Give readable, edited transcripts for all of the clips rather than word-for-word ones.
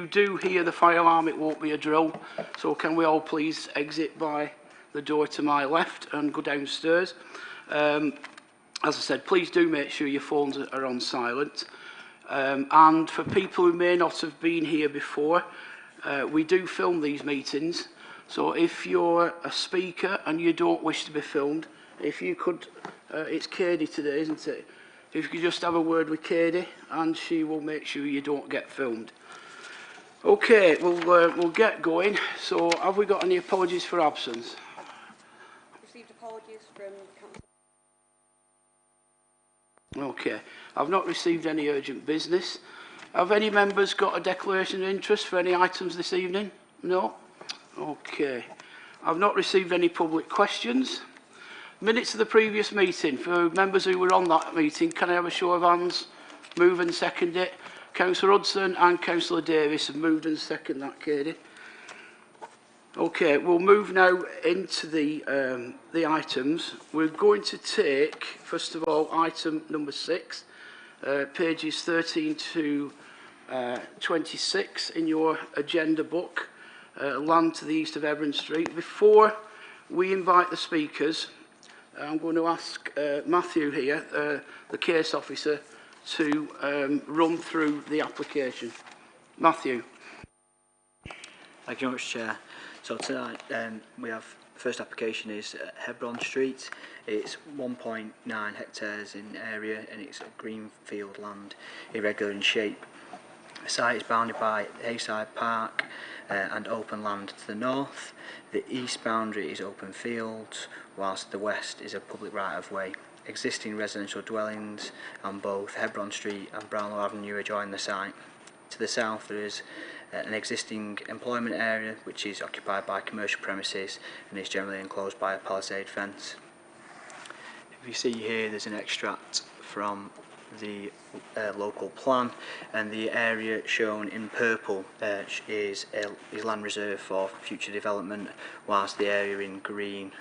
you do hear the fire alarm, it won't be a drill. So can we all please exit by the door to my left and go downstairs? As I said, please do make sure your phones are on silent. And for people who may not have been here before, we do film these meetings. So if you're a speaker and you don't wish to be filmed, if you could, it's Katie today, isn't it? If you could just have a word with Katie and she will make sure you don't get filmed. Okay, we'll get going. So have we got any apologies for absence? Received apologies from Council. Okay, I've not received any urgent business. Have any members got a declaration of interest for any items this evening? No? Okay. I've not received any public questions. Minutes of the previous meeting. For members who were on that meeting, can I have a show of hands? Move and second it. Councillor Hudson and Councillor Davis have moved and seconded that, Katie. Okay, we'll move now into the items. We're going to take, first of all, item number 6, pages 13 to 26 in your agenda book, land to the east of Hebron Street. Before we invite the speakers, I'm going to ask Matthew here, the case officer, to run through the application. Matthew. Thank you very much, Chair. So tonight we have the first application is Hebron Street. It's 1.9 hectares in area and it's a greenfield land, irregular in shape. The site is bounded by Hayside Park and open land to the north. The east boundary is open fields, whilst the west is a public right-of-way. Existing residential dwellings on both Hebron Street and Brownlow Avenue adjoin the site. To the south there is an existing employment area which is occupied by commercial premises and is generally enclosed by a palisade fence. If you see here, there's an extract from the local plan, and the area shown in purple is land reserved for future development, whilst the area in green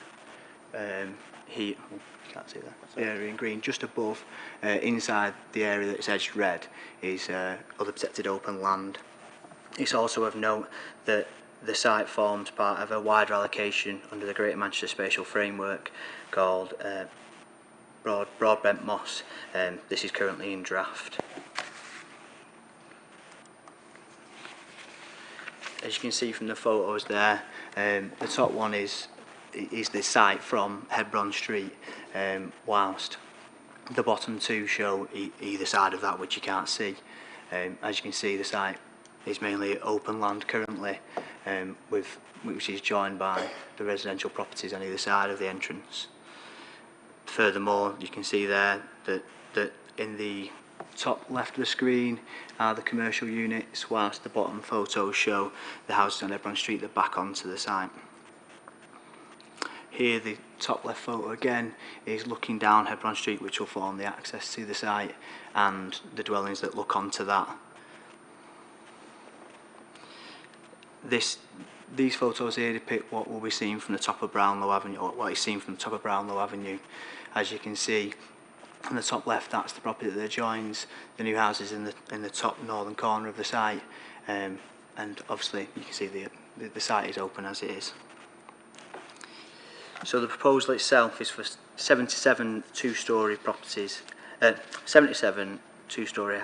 here, you can't see that, the area in green just above, inside the area that's edged red, is other protected open land. It's also of note that the site forms part of a wider allocation under the Greater Manchester Spatial Framework called Broadbent Moss. This is currently in draft. As you can see from the photos there, the top one is the site from Hebron Street, whilst the bottom two show either side of that, which you can't see. As you can see, the site is mainly open land currently, which is joined by the residential properties on either side of the entrance. Furthermore, you can see there that in the top left of the screen are the commercial units, whilst the bottom photos show the houses on Hebron Street that back onto the site. Here, the top left photo again is looking down Hebron Street, which will form the access to the site, and the dwellings that look onto that. These photos here depict what will be seen from the top of Brownlow Avenue, or what is seen from the top of Brownlow Avenue. As you can see, on the top left, that's the property that adjoins the new houses in the top northern corner of the site, and obviously you can see the site is open as it is. So the proposal itself is for 77 two-storey properties, 77 two-storey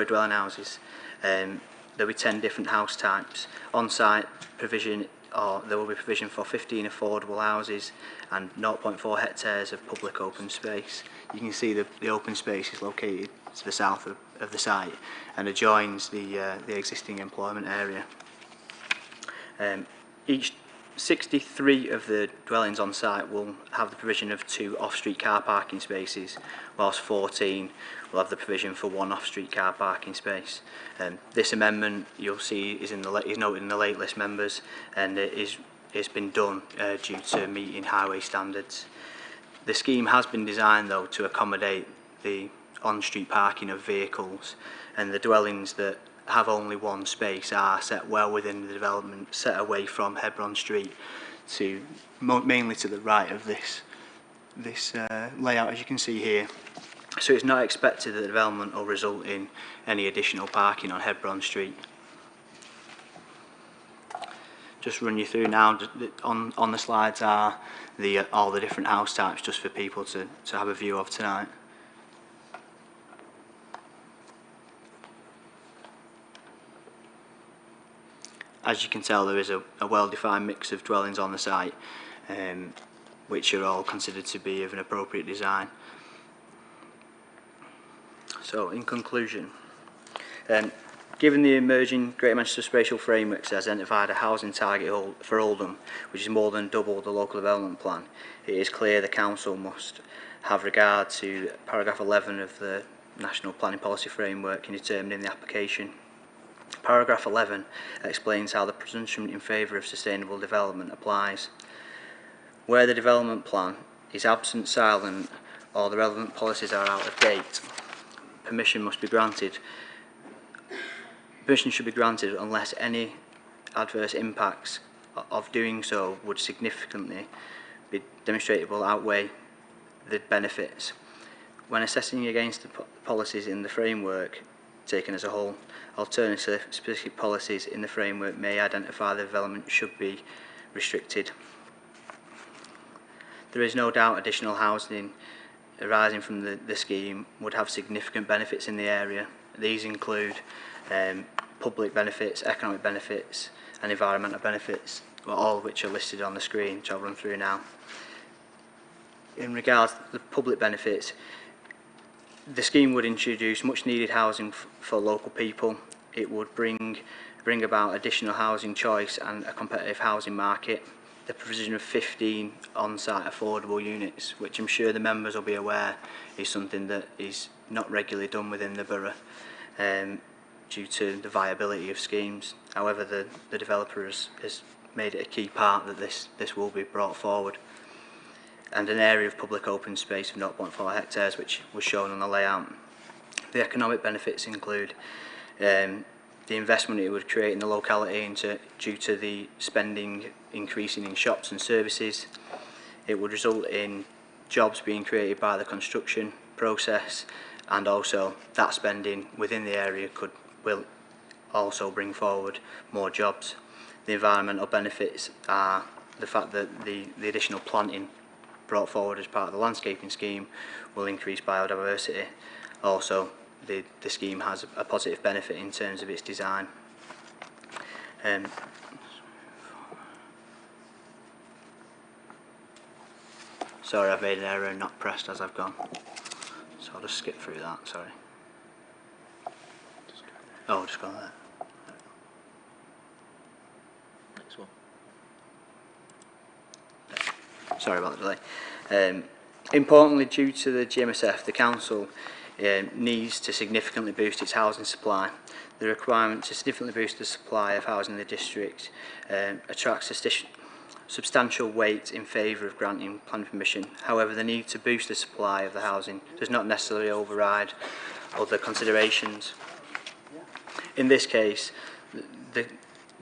dwelling houses. There'll be 10 different house types. On-site provision, or there will be provision for 15 affordable houses and 0.4 hectares of public open space. You can see the open space is located to the south of the site and adjoins the existing employment area. Each 63 of the dwellings on site will have the provision of 2 off-street car parking spaces, whilst 14 will have the provision for 1 off-street car parking space. This amendment, you'll see, is noted in the late list members, and it's been done due to meeting highway standards. The scheme has been designed though to accommodate the on-street parking of vehicles, and the dwellings that have only 1 space are set well within the development, set away from Hebron Street, to mainly to the right of this layout, as you can see here. So it's not expected that the development will result in any additional parking on Hebron Street. just run you through now. On the slides are all the different house types, just for people to have a view of tonight. As you can tell, there is a well-defined mix of dwellings on the site, which are all considered to be of an appropriate design. So, in conclusion, given the emerging Greater Manchester Spatial Frameworks has identified a housing target for Oldham, which is more than double the local development plan, it is clear the Council must have regard to paragraph 11 of the National Planning Policy Framework in determining the application. Paragraph 11 explains how the presumption in favour of sustainable development applies. Where the development plan is absent, silent, or the relevant policies are out of date, permission should be granted unless any adverse impacts of doing so would significantly be demonstrable outweigh the benefits. When assessing against the policies in the framework taken as a whole, alternative specific policies in the framework may identify the development should be restricted. There is no doubt additional housing arising from the scheme would have significant benefits in the area. These include public benefits, economic benefits and environmental benefits, all of which are listed on the screen, which I'll run through now. In regards to the public benefits, the scheme would introduce much needed housing for local people. It would bring about additional housing choice and a competitive housing market. The provision of 15 on-site affordable units, which I'm sure the members will be aware is something that is not regularly done within the borough due to the viability of schemes. However, the developer has made it a key part that this will be brought forward. And an area of public open space of 0.4 hectares, which was shown on the layout. The economic benefits include the investment it would create in the locality due to the spending increasing in shops and services. It would result in jobs being created by the construction process, and also that spending within the area will also bring forward more jobs. The environmental benefits are the fact that the additional planting brought forward as part of the landscaping scheme will increase biodiversity. Also, the scheme has a positive benefit in terms of its design. Sorry, I've made an error and not pressed as I've gone, so I'll just skip through that, sorry. Oh, just go there. Next one. Sorry about the delay. Importantly, due to the GMSF, the Council needs to significantly boost its housing supply. The requirement to significantly boost the supply of housing in the district attracts a substantial weight in favour of granting planning permission. However, the need to boost the supply of the housing does not necessarily override other considerations. In this case, the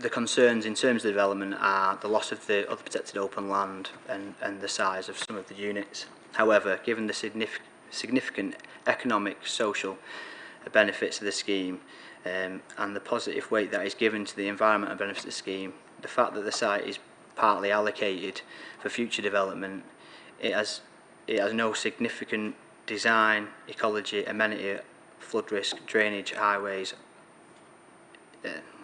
concerns in terms of development are the loss of the other protected open land and the size of some of the units. However, given the significant economic, social benefits of the scheme and the positive weight that is given to the environmental benefits of the scheme, the fact that the site is partly allocated for future development, it has no significant design, ecology, amenity, flood risk, drainage, highways,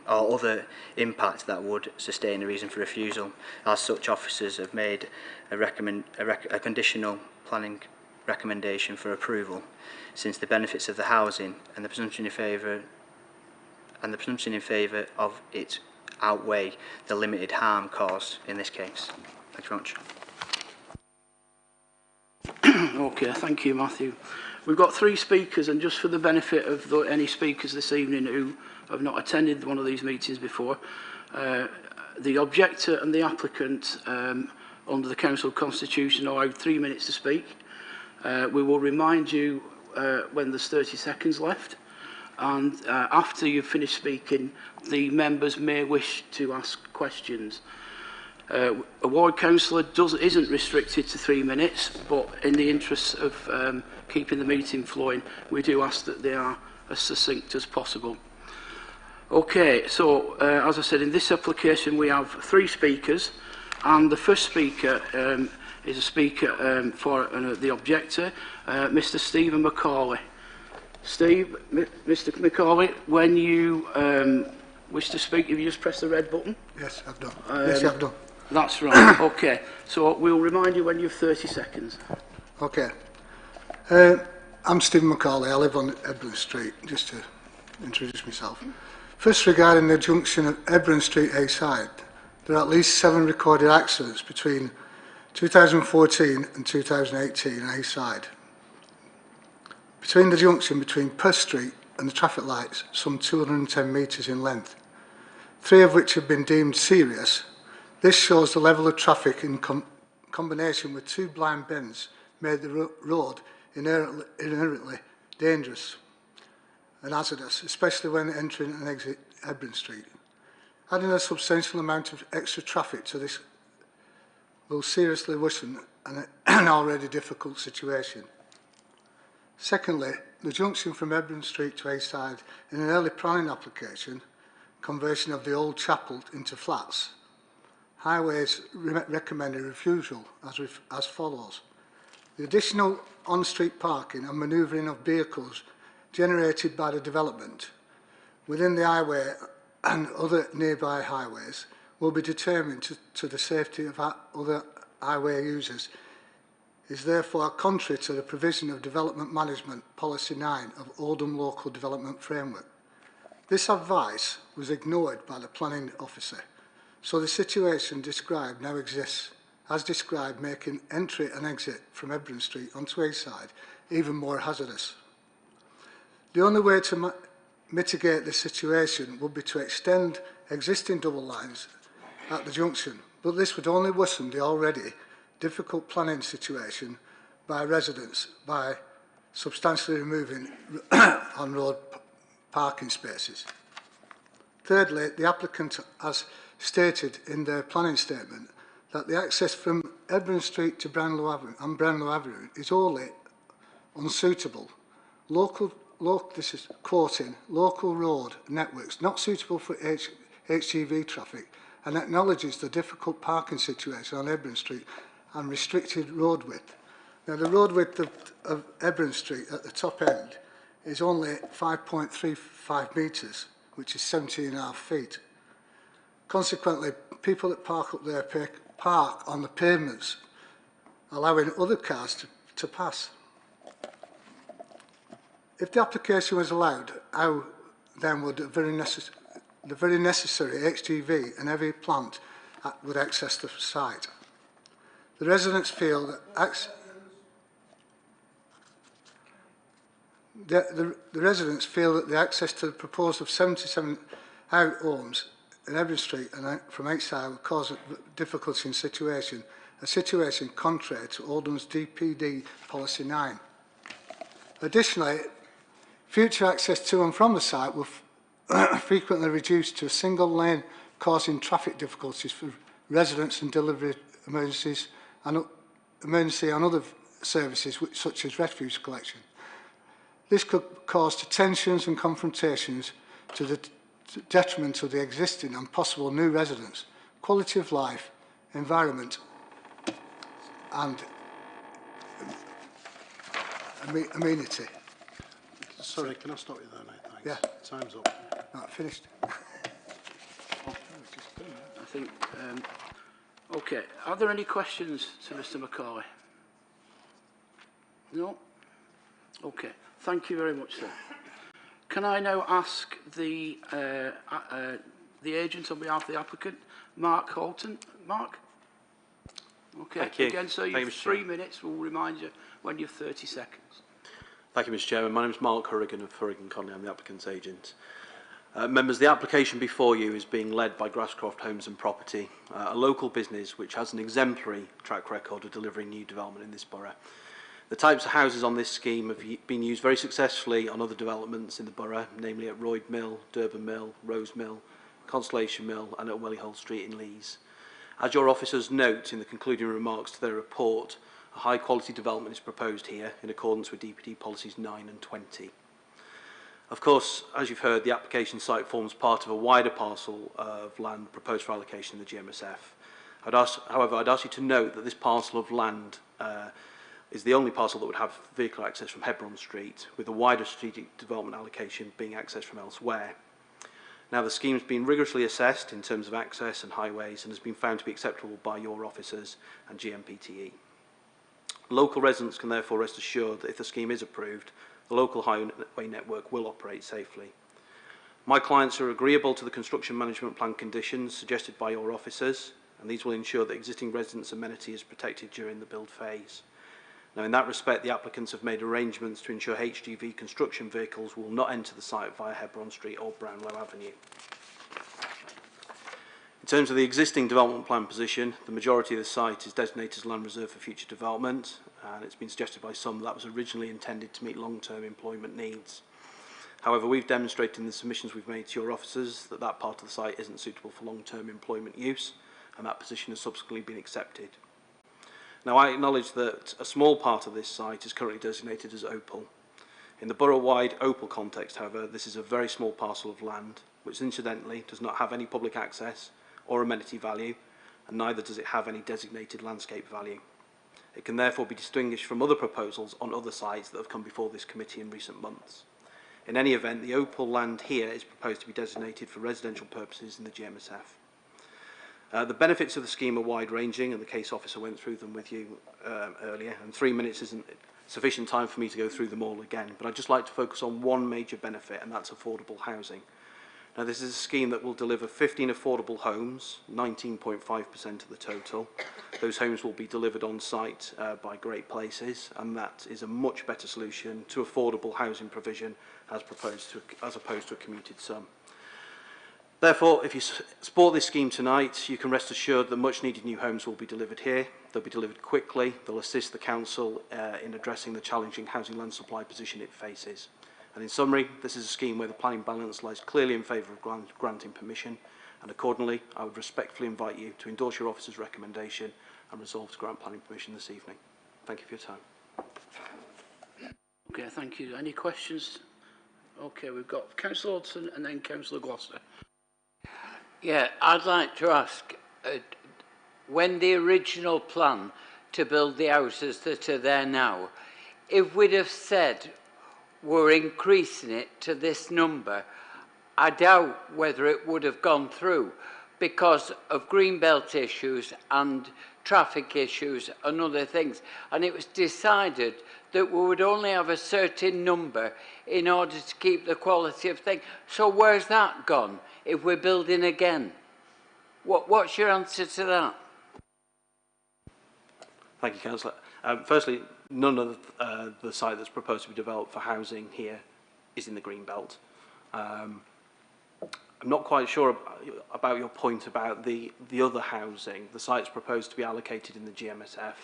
or other impact that would sustain a reason for refusal. As such, officers have made a conditional planning recommendation for approval, since the benefits of the housing and the presumption in favour of it outweigh the limited harm caused in this case. Thank you very much. Okay, thank you, Matthew. We've got 3 speakers, and just for the benefit of any speakers this evening who have not attended one of these meetings before, the objector and the applicant under the Council Constitution are allowed 3 minutes to speak. We will remind you when there's 30 seconds left, and after you've finished speaking, the members may wish to ask questions. A ward councillor isn't restricted to 3 minutes, but in the interests of keeping the meeting flowing, we do ask that they are as succinct as possible. Okay, so as I said, in this application we have 3 speakers, and the first speaker is a speaker for the objector, Mr. Stephen McCauley. Mr. McCauley, when you wish to speak, if you just press the red button. Yes, I've done. Yes, I've done. That's right. Okay, so we'll remind you when you have 30 seconds. Okay. I'm Stephen McCauley. I live on Edburn Street, just to introduce myself. First, regarding the junction of Edburn Street A side, there are at least 7 recorded accidents between 2014 and 2018 A side. Between the junction between Perth Street and the traffic lights, some 210 metres in length, 3 of which have been deemed serious. This shows the level of traffic in combination with 2 blind bends made the road inherently dangerous and hazardous, especially when entering and exiting Edburn Street. Adding a substantial amount of extra traffic to this will seriously worsen an already difficult situation. Secondly, the junction from Edburn Street to A side in an early planning application, conversion of the old chapel into flats, Highways recommended refusal as follows. The additional on-street parking and manoeuvring of vehicles generated by the development within the highway and other nearby highways will be determined to the safety of other highway users, is therefore contrary to the provision of Development Management Policy 9 of Oldham Local Development Framework. This advice was ignored by the planning officer, so the situation described now exists, as described, making entry and exit from Edburn Street onto A side even more hazardous. The only way to mitigate this situation would be to extend existing double lines at the junction, but this would only worsen the already difficult planning situation by residents by substantially removing on-road parking spaces. Thirdly, the applicant has stated in their planning statement that the access from Edburn Street to Brownlow Avenue is wholly unsuitable. This is quoting, local road networks not suitable for HGV traffic, and acknowledges the difficult parking situation on Edburn Street and restricted road width. Now, the road width of Edburn Street at the top end is only 5.35 metres, which is 17.5 feet. Consequently, people that park up there park on the pavements, allowing other cars to pass. If the application was allowed, how then would the very necessary HGV and heavy plant would access the site? The residents feel that the residents feel that the access to the proposal of 77 homes in Edburn Street and from outside will cause a difficulty in a situation contrary to Oldham's DPD Policy 9. Additionally, future access to and from the site will frequently reduced to a single lane, causing traffic difficulties for residents and delivery emergency and other services such as refuse collection. This could cause tensions and confrontations to the detriment of the existing and possible new residents, quality of life, environment and amenity. Sorry, can I stop you there, mate? Thanks. Yeah. Time's up. Right, finished. I think, okay, are there any questions to Mr. McCauley? No? Okay, thank you very much, sir. Can I now ask the agent on behalf of the applicant, Mark Holton? Mark? Okay, Thank you. again, so you have 3 minutes. We'll remind you when you have 30 seconds. Thank you, Mr. Chairman. My name is Mark Hurrigan of Hurrigan Conley. I'm the applicant's agent. Members, the application before you is being led by Grasscroft Homes and Property, a local business which has an exemplary track record of delivering new development in this borough. The types of houses on this scheme have been used very successfully on other developments in the borough, namely at Royd Mill, Durban Mill, Rose Mill, Constellation Mill and at Wellyhole Street in Lees. As your officers note in the concluding remarks to their report, a high quality development is proposed here in accordance with DPD policies 9 and 20. Of course, as you've heard, the application site forms part of a wider parcel of land proposed for allocation in the GMSF. However, I'd ask you to note that this parcel of land is the only parcel that would have vehicle access from Hebron Street, with a wider strategic development allocation being accessed from elsewhere. Now, the scheme has been rigorously assessed in terms of access and highways and has been found to be acceptable by your officers and GMPTE. Local residents can therefore rest assured that if the scheme is approved, the local highway network will operate safely. My clients are agreeable to the construction management plan conditions suggested by your officers, and these will ensure that existing residents' amenity is protected during the build phase. Now, in that respect, the applicants have made arrangements to ensure HGV construction vehicles will not enter the site via Hebron Street or Brownlow Avenue. In terms of the existing development plan position, the majority of the site is designated as land reserve for future development, and it's been suggested by some that was originally intended to meet long-term employment needs. However, we've demonstrated in the submissions we've made to your officers that that part of the site isn't suitable for long-term employment use, and that position has subsequently been accepted. Now, I acknowledge that a small part of this site is currently designated as Opal. In the borough-wide Opal context, however, this is a very small parcel of land, which incidentally does not have any public access or amenity value, and neither does it have any designated landscape value. It can therefore be distinguished from other proposals on other sites that have come before this committee in recent months. In any event, the Opal land here is proposed to be designated for residential purposes in the GMSF. The benefits of the scheme are wide-ranging, and the case officer went through them with you earlier, and 3 minutes isn't sufficient time for me to go through them all again, but I'd just like to focus on one major benefit, and that's affordable housing. Now, this is a scheme that will deliver 15 affordable homes, 19.5% of the total. Those homes will be delivered on site by Great Places, and that is a much better solution to affordable housing provision as opposed to a commuted sum. Therefore, if you support this scheme tonight, you can rest assured that much needed new homes will be delivered here. They'll be delivered quickly. They'll assist the council in addressing the challenging housing land supply position it faces. And in summary, this is a scheme where the planning balance lies clearly in favour of granting permission, and accordingly, I would respectfully invite you to endorse your officer's recommendation and resolve to grant planning permission this evening. Thank you for your time. Okay, thank you. Any questions? Okay, we've got Councillor Alderson and then Councillor Gloucester. Yeah, I'd like to ask, when the original plan to build the houses that are there now, if we'd have said we're increasing it to this number, I doubt whether it would have gone through because of greenbelt issues and traffic issues and other things. And it was decided that we would only have a certain number in order to keep the quality of things. So where's that gone if we're building again? What's your answer to that? Thank you, Councillor. Firstly, none of the site that's proposed to be developed for housing here is in the green belt. I'm not quite sure about your point about the other housing. The site's proposed to be allocated in the GMSF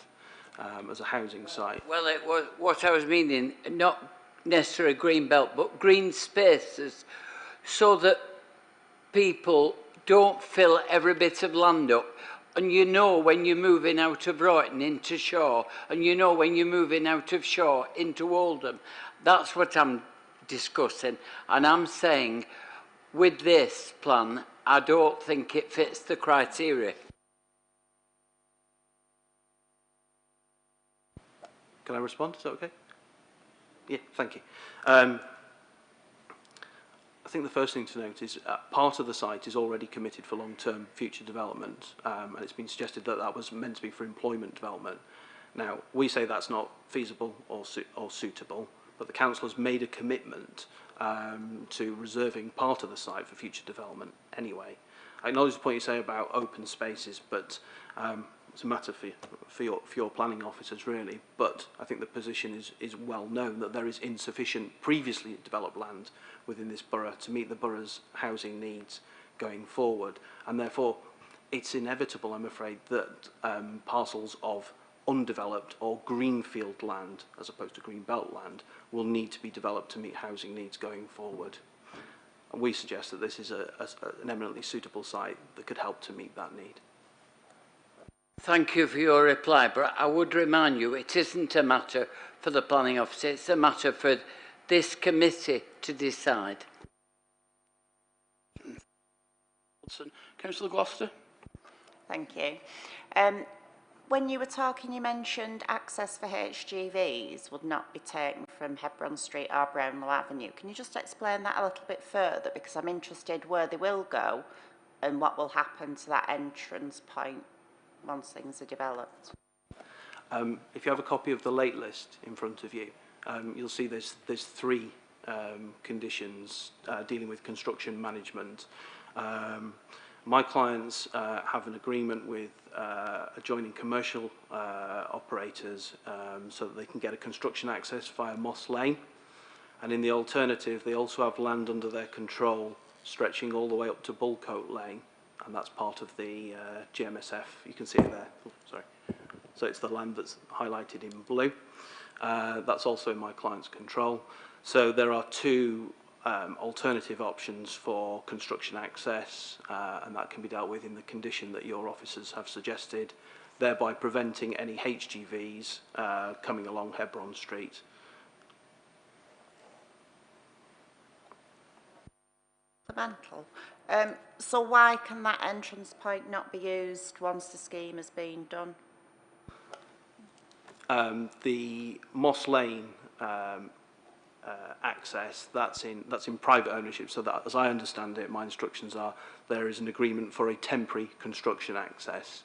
as a housing site. Well, it was what I was meaning, not necessarily green belt, but green spaces, so that people don't fill every bit of land up. And you know when you're moving out of Royton into Shaw, and you know when you're moving out of Shaw into Oldham. That's what I'm discussing. And I'm saying, with this plan, I don't think it fits the criteria. Can I respond? Is that okay? Yeah, thank you. I think the first thing to note is part of the site is already committed for long-term future development, and it's been suggested that that was meant to be for employment development. Now, we say that's not feasible or suitable, but the council has made a commitment to reserving part of the site for future development anyway. I acknowledge the point you say about open spaces, but it's a matter for your planning officers really, but I think the position is well known that there is insufficient previously developed land within this borough to meet the borough's housing needs going forward, and therefore it's inevitable, I'm afraid, that parcels of undeveloped or greenfield land, as opposed to green belt land, will need to be developed to meet housing needs going forward. And we suggest that this is an eminently suitable site that could help to meet that need. Thank you for your reply, but I would remind you it isn't a matter for the planning officer, it's a matter for this committee to decide. Councillor Gloucester. Thank you. When you were talking, you mentioned access for HGVs would not be taken from Hebron Street or Brownlow Avenue. Can you just explain that a little bit further? Because I'm interested where they will go and what will happen to that entrance point once things are developed. If you have a copy of the late list in front of you, you'll see there's three conditions dealing with construction management. My clients have an agreement with adjoining commercial operators so that they can get a construction access via Moss Lane. And in the alternative, they also have land under their control stretching all the way up to Bullcote Lane, and that's part of the GMSF. You can see it there. Oh, sorry. So it's the land that's highlighted in blue. That's also in my client's control. So there are two alternative options for construction access, and that can be dealt with in the condition that your officers have suggested, thereby preventing any HGVs coming along Hebron Street. Fundamental. So why can that entrance point not be used once the scheme has been done? The Moss Lane access, that's in private ownership, so that, as I understand it, my instructions are there is an agreement for a temporary construction access.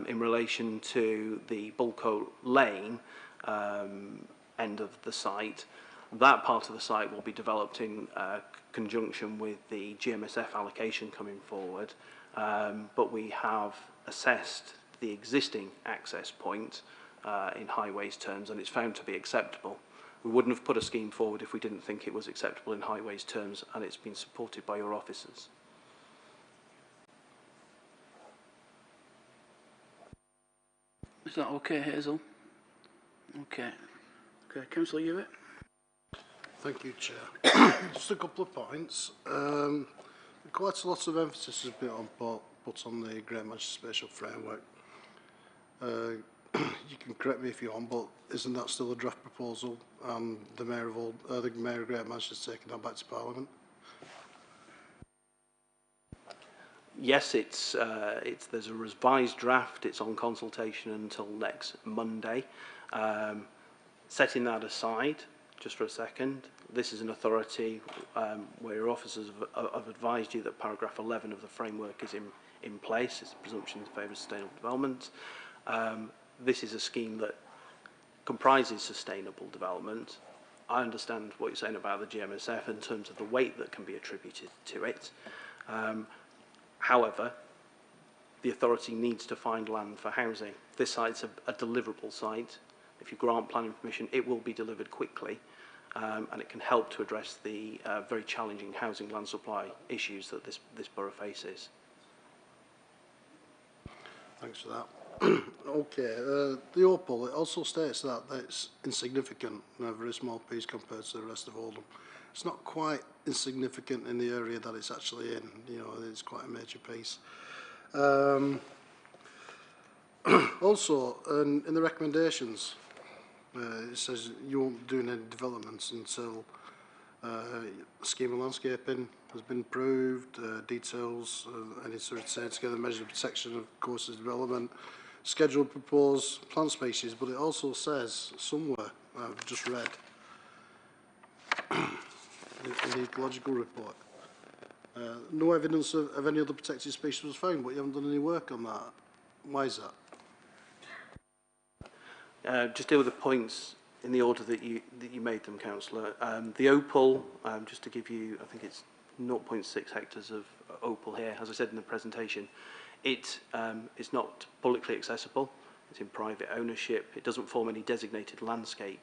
In relation to the Bullcote Lane end of the site, that part of the site will be developed in conjunction with the GMSF allocation coming forward, but we have assessed the existing access point in highways terms, and it's found to be acceptable. We wouldn't have put a scheme forward if we didn't think it was acceptable in highways terms, and it's been supported by your officers. Is that okay, Hazel? Okay. Okay, Councillor Hewitt. Thank you, Chair. Just a couple of points. Quite a lot of emphasis has been put on the Great Manchester Spatial Framework. You can correct me if you want, but isn't that still a draft proposal? The Mayor of Great Manchester is taking that back to Parliament. Yes, there's a revised draft. It's on consultation until next Monday. Setting that aside, just for a second, this is an authority where your officers have advised you that paragraph 11 of the framework is in place. It's a presumption in favour of sustainable development. This is a scheme that comprises sustainable development. I understand what you're saying about the GMSF in terms of the weight that can be attributed to it. However, the authority needs to find land for housing. This site's a deliverable site. If you grant planning permission, it will be delivered quickly, and it can help to address the very challenging housing land supply issues that this borough faces. Thanks for that. Okay, the Opal, it also states that it's insignificant and a very small piece compared to the rest of Oldham. It's not quite insignificant in the area that it's actually in, you know, it's quite a major piece. Also, in the recommendations, it says you won't be doing any developments until scheme of landscaping has been approved, details, any sort of say together measures of protection of courses of development, scheduled proposed plant species, but it also says somewhere, I've just read, in the ecological report, no evidence of any other protected species was found, but you haven't done any work on that. Why is that? Just deal with the points in the order that you made them, Councillor. The Opal, just to give you, I think it's 0.6 hectares of Opal here. As I said in the presentation, it is not publicly accessible. It's in private ownership. It doesn't form any designated landscape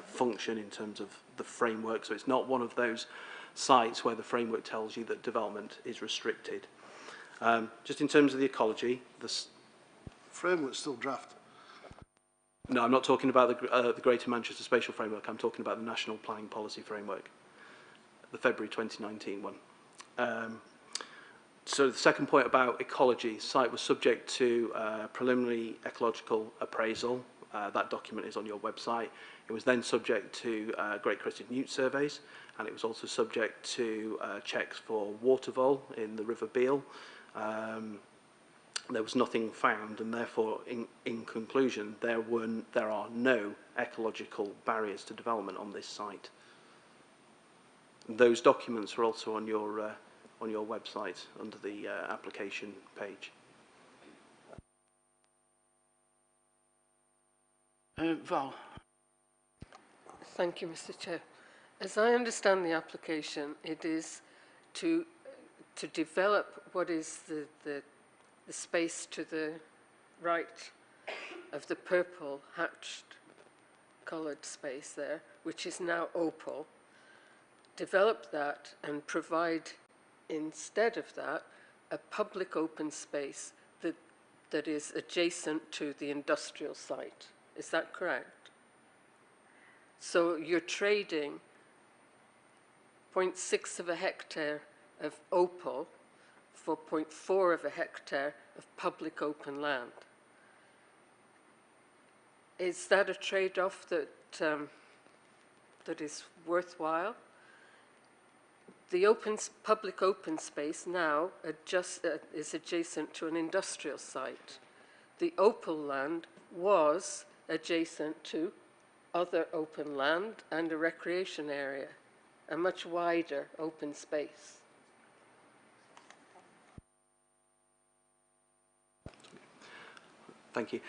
function in terms of the framework. So it's not one of those sites where the framework tells you that development is restricted. Just in terms of the ecology, the Framework's still draft. No, I'm not talking about the Greater Manchester Spatial Framework. I'm talking about the National Planning Policy Framework, the February 2019 one. So the second point about ecology, site was subject to preliminary ecological appraisal That document is on your website. It was then subject to Great Crested Newt surveys, and it was also subject to checks for water vol in the River Beal. There was nothing found, and therefore, in conclusion, there are no ecological barriers to development on this site. Those documents are also on your website under the application page. Val. Thank you, Mr. Chair. As I understand the application, it is to develop what is the space to the right of the purple hatched coloured space there, which is now opal, develop that and provide instead of that a public open space that is adjacent to the industrial site. Is that correct? So you're trading 0.6 of a hectare of opal for 0.4 of a hectare of public open land. Is that a trade-off that is worthwhile? The public open space now is adjacent to an industrial site. The opal land was adjacent to other open land and a recreation area, a much wider open space. Thank you.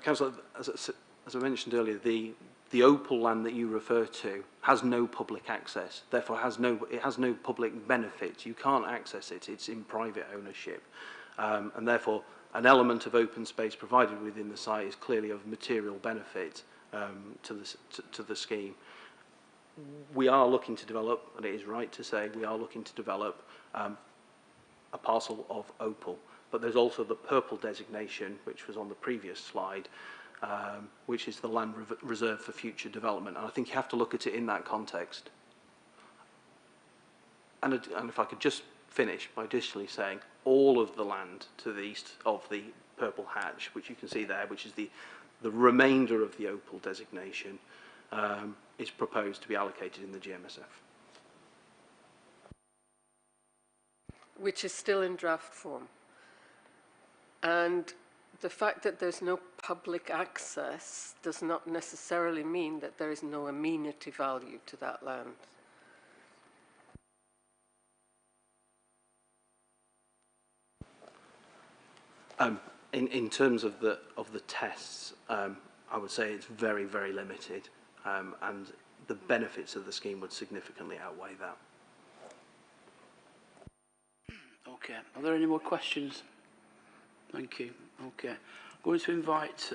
Councillor, as I mentioned earlier, the opal land that you refer to has no public access, therefore it has no public benefit. You can't access it, it's in private ownership. And therefore, an element of open space provided within the site is clearly of material benefit to the scheme. We are looking to develop, and it is right to say, we are looking to develop a parcel of opal. But there's also the purple designation, which was on the previous slide, which is the land reserved for future development. And I think you have to look at it in that context. And if I could just finish by additionally saying all of the land to the east of the purple hatch, which you can see there, which is the remainder of the opal designation, is proposed to be allocated in the GMSF. Which is still in draft form. And the fact that there's no public access does not necessarily mean that there is no amenity value to that land. In terms of the tests, I would say it's very, very limited, and the benefits of the scheme would significantly outweigh that. Okay. Are there any more questions? Thank you. Okay. I'm going to invite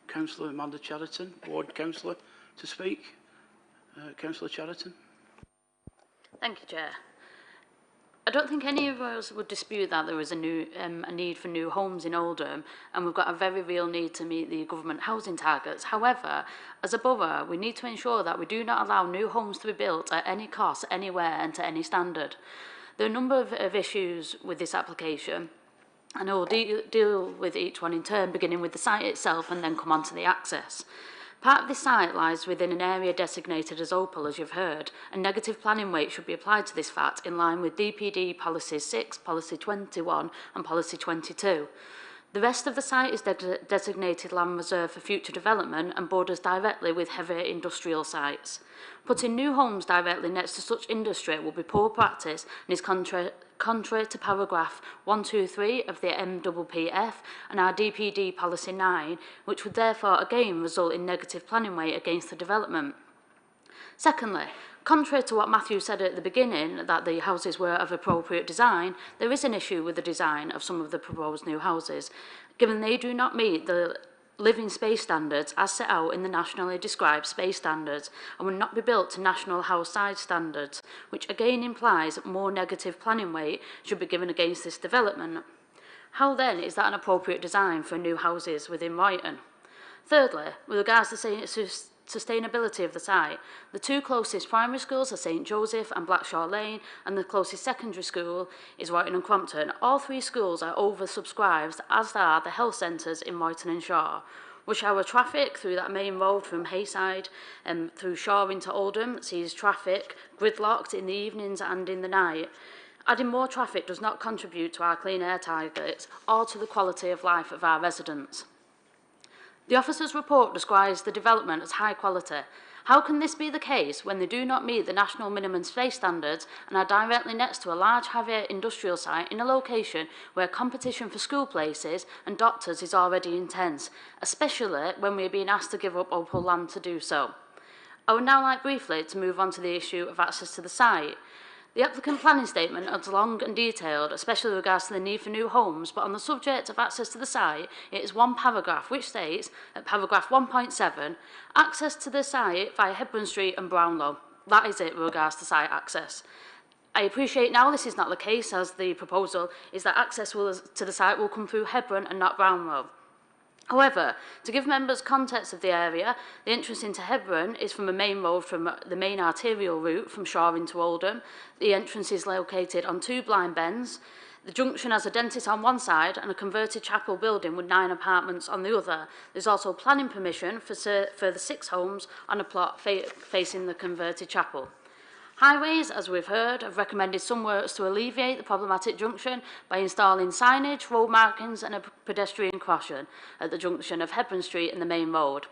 Councillor Amanda Chatterton, Ward Councillor, to speak. Councillor Chatterton. Thank you, Chair. I don't think any of us would dispute that there is a need for new homes in Oldham, and we've got a very real need to meet the government housing targets. However, as a borough, we need to ensure that we do not allow new homes to be built at any cost, anywhere, and to any standard. There are a number of issues with this application, and I will deal with each one in turn, beginning with the site itself and then come on to the access. Part of this site lies within an area designated as opal, as you've heard, and negative planning weight should be applied to this fact in line with DPD Policies 6, Policy 21 and Policy 22. The rest of the site is designated land reserve for future development and borders directly with heavy industrial sites. Putting new homes directly next to such industry will be poor practice and is contrary to paragraph 123 of the MPPF and our DPD Policy 9, which would therefore again result in negative planning weight against the development. Secondly, contrary to what Matthew said at the beginning, that the houses were of appropriate design, there is an issue with the design of some of the proposed new houses, given they do not meet the living space standards as set out in the nationally described space standards and will not be built to national house size standards, which again implies more negative planning weight should be given against this development. How then is that an appropriate design for new houses within Whiten? Thirdly, with regards to sustainability of the site, the two closest primary schools are St Joseph and Blackshaw Lane, and the closest secondary school is Whiten and Crompton. All three schools are oversubscribed, as are the health centres in Whiten and Shaw. Rush hour traffic through that main road from Hayside through Shaw into Oldham sees traffic gridlocked in the evenings and in the night. Adding more traffic does not contribute to our clean air targets or to the quality of life of our residents. The officer's report describes the development as high quality. How can this be the case when they do not meet the national minimum space standards and are directly next to a large heavy industrial site in a location where competition for school places and doctors is already intense, especially when we are being asked to give up open land to do so? I would now like briefly to move on to the issue of access to the site. The applicant planning statement is long and detailed, especially with regards to the need for new homes, but on the subject of access to the site, it is one paragraph which states, at paragraph 1.7, access to the site via Hebron Street and Brownlow. That is it with regards to site access. I appreciate now this is not the case, as the proposal is that access to the site will come through Hebron and not Brownlow. However, to give members context of the area, the entrance into Hebron is from a main road from the main arterial route from Shaw into Oldham. The entrance is located on 2 blind bends. The junction has a dentist on one side and a converted chapel building with 9 apartments on the other. There's also planning permission for further 6 homes on a plot facing the converted chapel. Highways, as we've heard, have recommended some works to alleviate the problematic junction by installing signage, road markings and a pedestrian crossing at the junction of Hebron Street and the main road.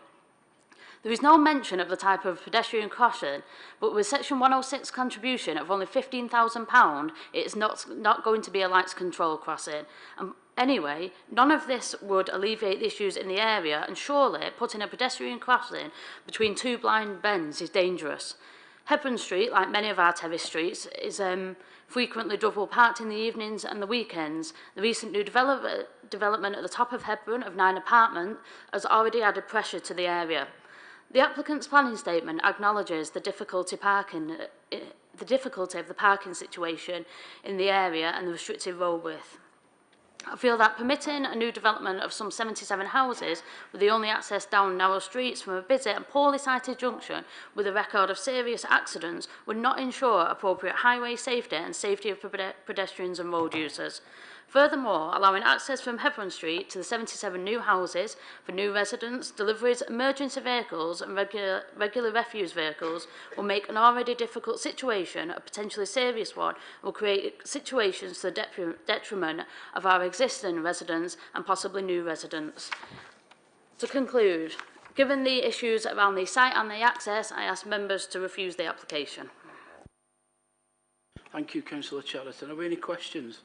There is no mention of the type of pedestrian crossing, but with Section 106 contribution of only £15,000, it is not going to be a lights control crossing. Anyway, none of this would alleviate the issues in the area, and surely putting a pedestrian crossing between 2 blind bends is dangerous. Hebron Street, like many of our terrace streets, is frequently double parked in the evenings and the weekends. The recent new development at the top of Hebron of 9 apartments has already added pressure to the area. The applicant's planning statement acknowledges the difficulty of the parking situation in the area and the restricted road width. I feel that permitting a new development of some 77 houses with the only access down narrow streets from a busy and poorly sited junction with a record of serious accidents would not ensure appropriate highway safety and safety of pedestrians and road users. Furthermore, allowing access from Hebron Street to the 77 new houses for new residents, deliveries, emergency vehicles and regular refuse vehicles will make an already difficult situation a potentially serious one and will create situations to the detriment of our existing residents and possibly new residents. To conclude, given the issues around the site and the access, I ask members to refuse the application. Thank you, Councillor Chatterton. Are there any questions?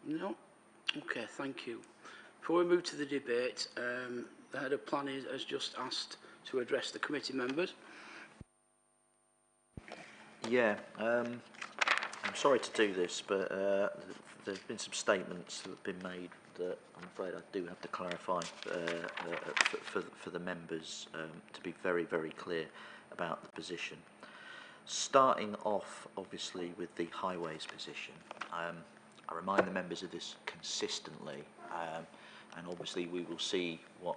No? Okay, thank you. Before we move to the debate, the Head of Planning has just asked to address the committee members. Yeah, I'm sorry to do this, but there's been some statements that have been made that I'm afraid I do have to clarify for the members to be very, very clear about the position. Starting off, obviously, with the highways position. I remind the members of this consistently, and obviously we will see what,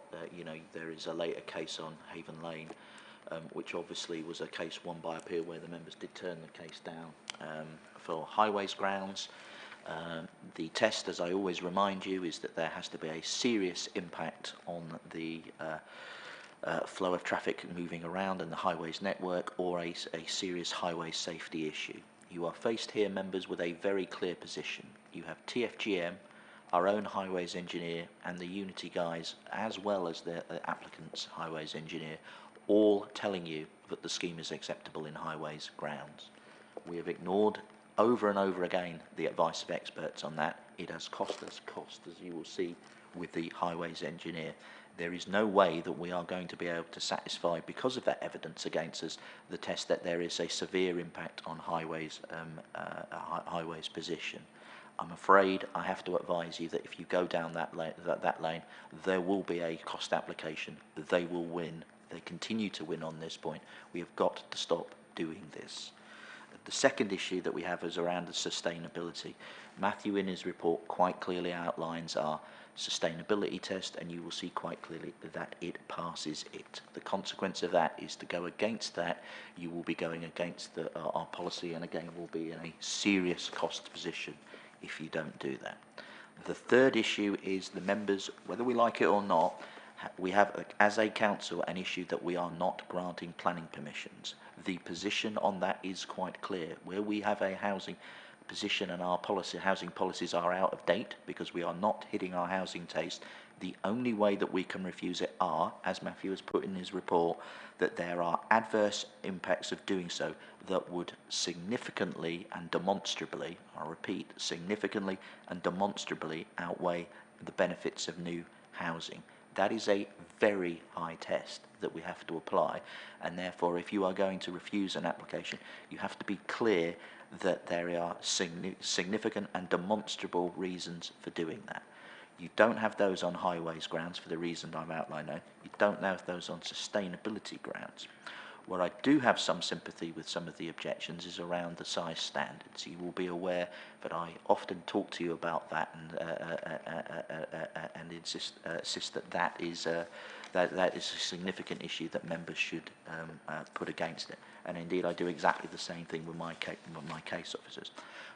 there is a later case on Haven Lane, which obviously was a case won by appeal where the members did turn the case down for highways grounds. The test, as I always remind you, is that there has to be a serious impact on the flow of traffic moving around in the highways network or a serious highway safety issue. You are faced here, members, with a very clear position. You have TFGM, our own highways engineer, and the Unity guys, as well as the applicant's highways engineer, all telling you that the scheme is acceptable in highways grounds. We have ignored over and over again the advice of experts on that. It has cost us cost, as you will see with the highways engineer. There is no way that we are going to be able to satisfy, because of that evidence against us, the test that there is a severe impact on highways position. I'm afraid I have to advise you that if you go down that lane, there will be a cost application. They will win. They continue to win on this point. We have got to stop doing this. The second issue that we have is around the sustainability. Matthew, in his report, quite clearly outlines our sustainability test, and you will see quite clearly that it passes it. The consequence of that is to go against that, you will be going against our policy, and again will be in a serious cost position if you don't do that. The third issue is the members, whether we like it or not, We have, as a council, an issue that we are not granting planning permissions. The position on that is quite clear. Where we have a housing position and our housing policies are out of date because we are not hitting our housing taste, the only way that we can refuse it are, as Matthew has put in his report, that there are adverse impacts of doing so that would significantly and demonstrably, I repeat, significantly and demonstrably outweigh the benefits of new housing. That is a very high test that we have to apply, and therefore if you are going to refuse an application, you have to be clear that there are significant and demonstrable reasons for doing that. You don't have those on highways grounds for the reason I've outlined now. You don't have those on sustainability grounds. Where I do have some sympathy with some of the objections is around the size standards. You will be aware that I often talk to you about that and insist that is a significant issue that members should put against it. And indeed, I do exactly the same thing with my case officers.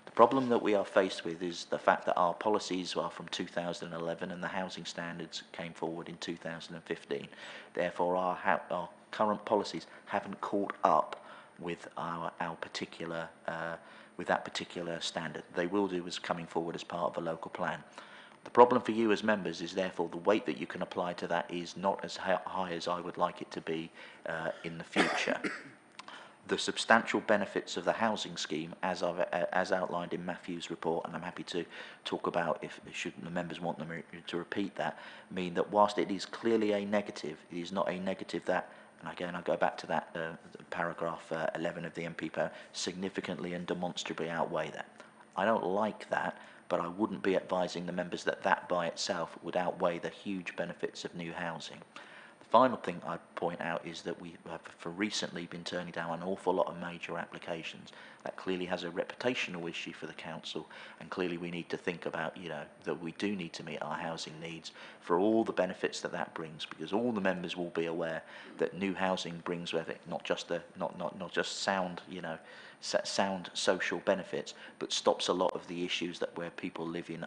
The problem that we are faced with is the fact that our policies are from 2011 and the housing standards came forward in 2015. Therefore, our current policies haven't caught up with that particular standard. They will do as coming forward as part of a local plan. The problem for you as members is therefore the weight that you can apply to that is not as high as I would like it to be in the future. The substantial benefits of the housing scheme, as outlined in Matthew's report, and I'm happy to talk about if should the members want them to repeat that, mean that whilst it is clearly a negative, it is not a negative that, and again I go back to that paragraph 11 of the MP, significantly and demonstrably outweigh that. I don't like that, but I wouldn't be advising the members that that by itself would outweigh the huge benefits of new housing. The final thing I'd point out is that we have for recently been turning down an awful lot of major applications. That clearly has a reputational issue for the council, and clearly we need to think about, that we do need to meet our housing needs for all the benefits that that brings, because all the members will be aware that new housing brings with it not just sound, sound social benefits, but stops a lot of the issues that where people live in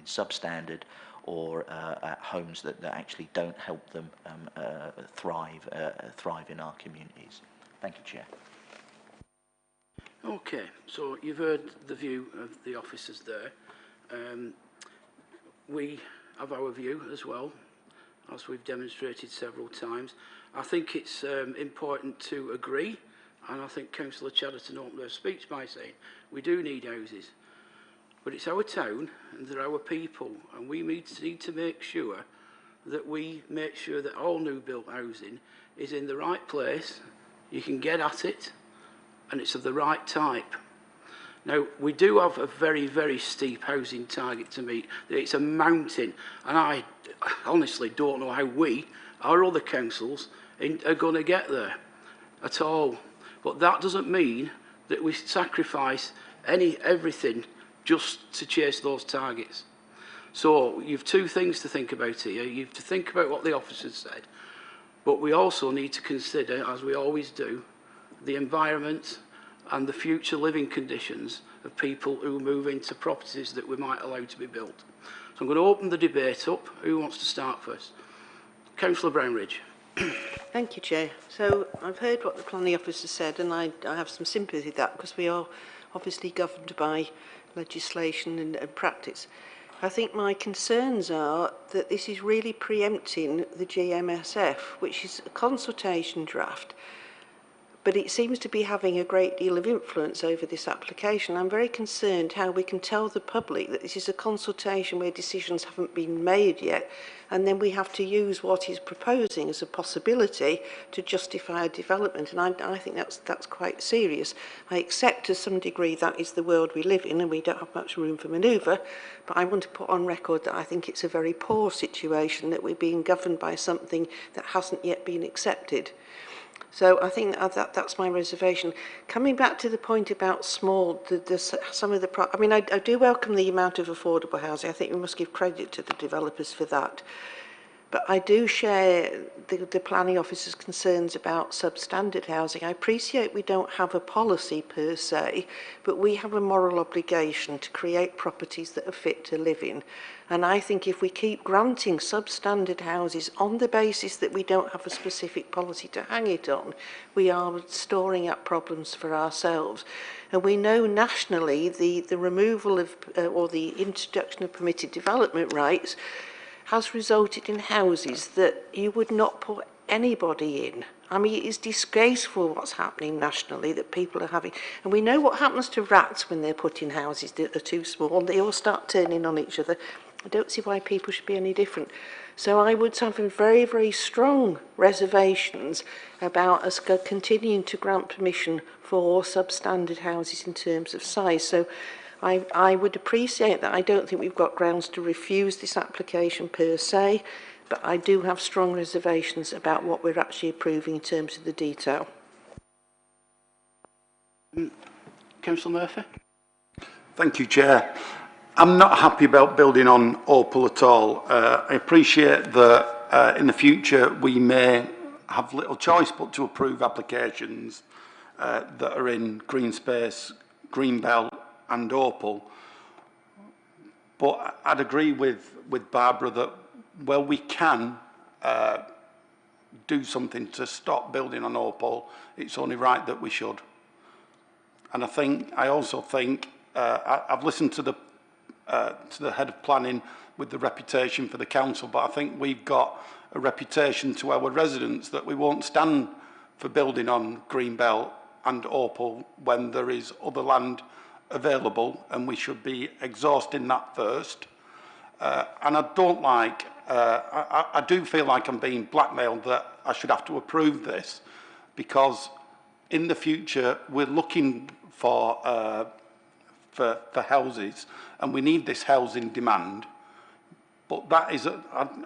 substandard or at homes that actually don't help them thrive in our communities. Thank you, Chair. Okay, so you've heard the view of the officers there. We have our view as well, as we've demonstrated several times. I think it's important to agree, and I think Councillor Chatterton opened her speech by saying we do need houses. But it's our town and they're our people, and we need to make sure that we make sure that all new built housing is in the right place, you can get at it, and it's of the right type. Now, we do have a very, very steep housing target to meet. It's a mountain, and I honestly don't know how we, our other councils, are going to get there at all. But that doesn't mean that we sacrifice everything just to chase those targets. So you've two things to think about here. You have to think about what the officers said, but we also need to consider, as we always do, the environment and the future living conditions of people who move into properties that we might allow to be built. So I'm going to open the debate up. Who wants to start first? Councillor Brownridge. Thank you, Chair. So I've heard what the planning officer said, and I have some sympathy with that, because we are obviously governed by legislation and practice. I think my concerns are that this is really preempting the GMSF, which is a consultation draft, but it seems to be having a great deal of influence over this application. I'm very concerned how we can tell the public that this is a consultation where decisions haven't been made yet, and then we have to use what he's proposing as a possibility to justify a development. And I think that's quite serious. I accept to some degree that is the world we live in and we don't have much room for manoeuvre, but I want to put on record that I think it's a very poor situation that we're being governed by something that hasn't yet been accepted. So I think that's my reservation. Coming back to the point about some of the... I mean, I do welcome the amount of affordable housing. I think we must give credit to the developers for that. But I do share the planning officer's concerns about substandard housing. I appreciate we don't have a policy per se, but we have a moral obligation to create properties that are fit to live in. And I think if we keep granting substandard houses on the basis that we don't have a specific policy to hang it on, we are storing up problems for ourselves. And we know nationally the removal of or the introduction of permitted development rights has resulted in houses that you would not put anybody in. I mean, it is disgraceful what's happening nationally that people are having. And we know what happens to rats when they're put in houses that are too small. They all start turning on each other. I don't see why people should be any different. So I would have very, very strong reservations about us continuing to grant permission for substandard houses in terms of size. So I would appreciate that. I don't think we've got grounds to refuse this application per se, but I do have strong reservations about what we're actually approving in terms of the detail. Councillor Murphy. Thank you, Chair. I'm not happy about building on Opal at all. I appreciate that in the future we may have little choice but to approve applications that are in green space, green belt and Opal. But I'd agree with Barbara that, well, we can do something to stop building on Opal. It's only right that we should. And I also think I've listened to the head of planning with the reputation for the council, but I think we've got a reputation to our residents that we won't stand for building on Greenbelt and Opal when there is other land available, and we should be exhausting that first. And I don't like, I do feel like I'm being blackmailed that I should have to approve this, because in the future we're looking for houses, and we need this housing demand. But that is,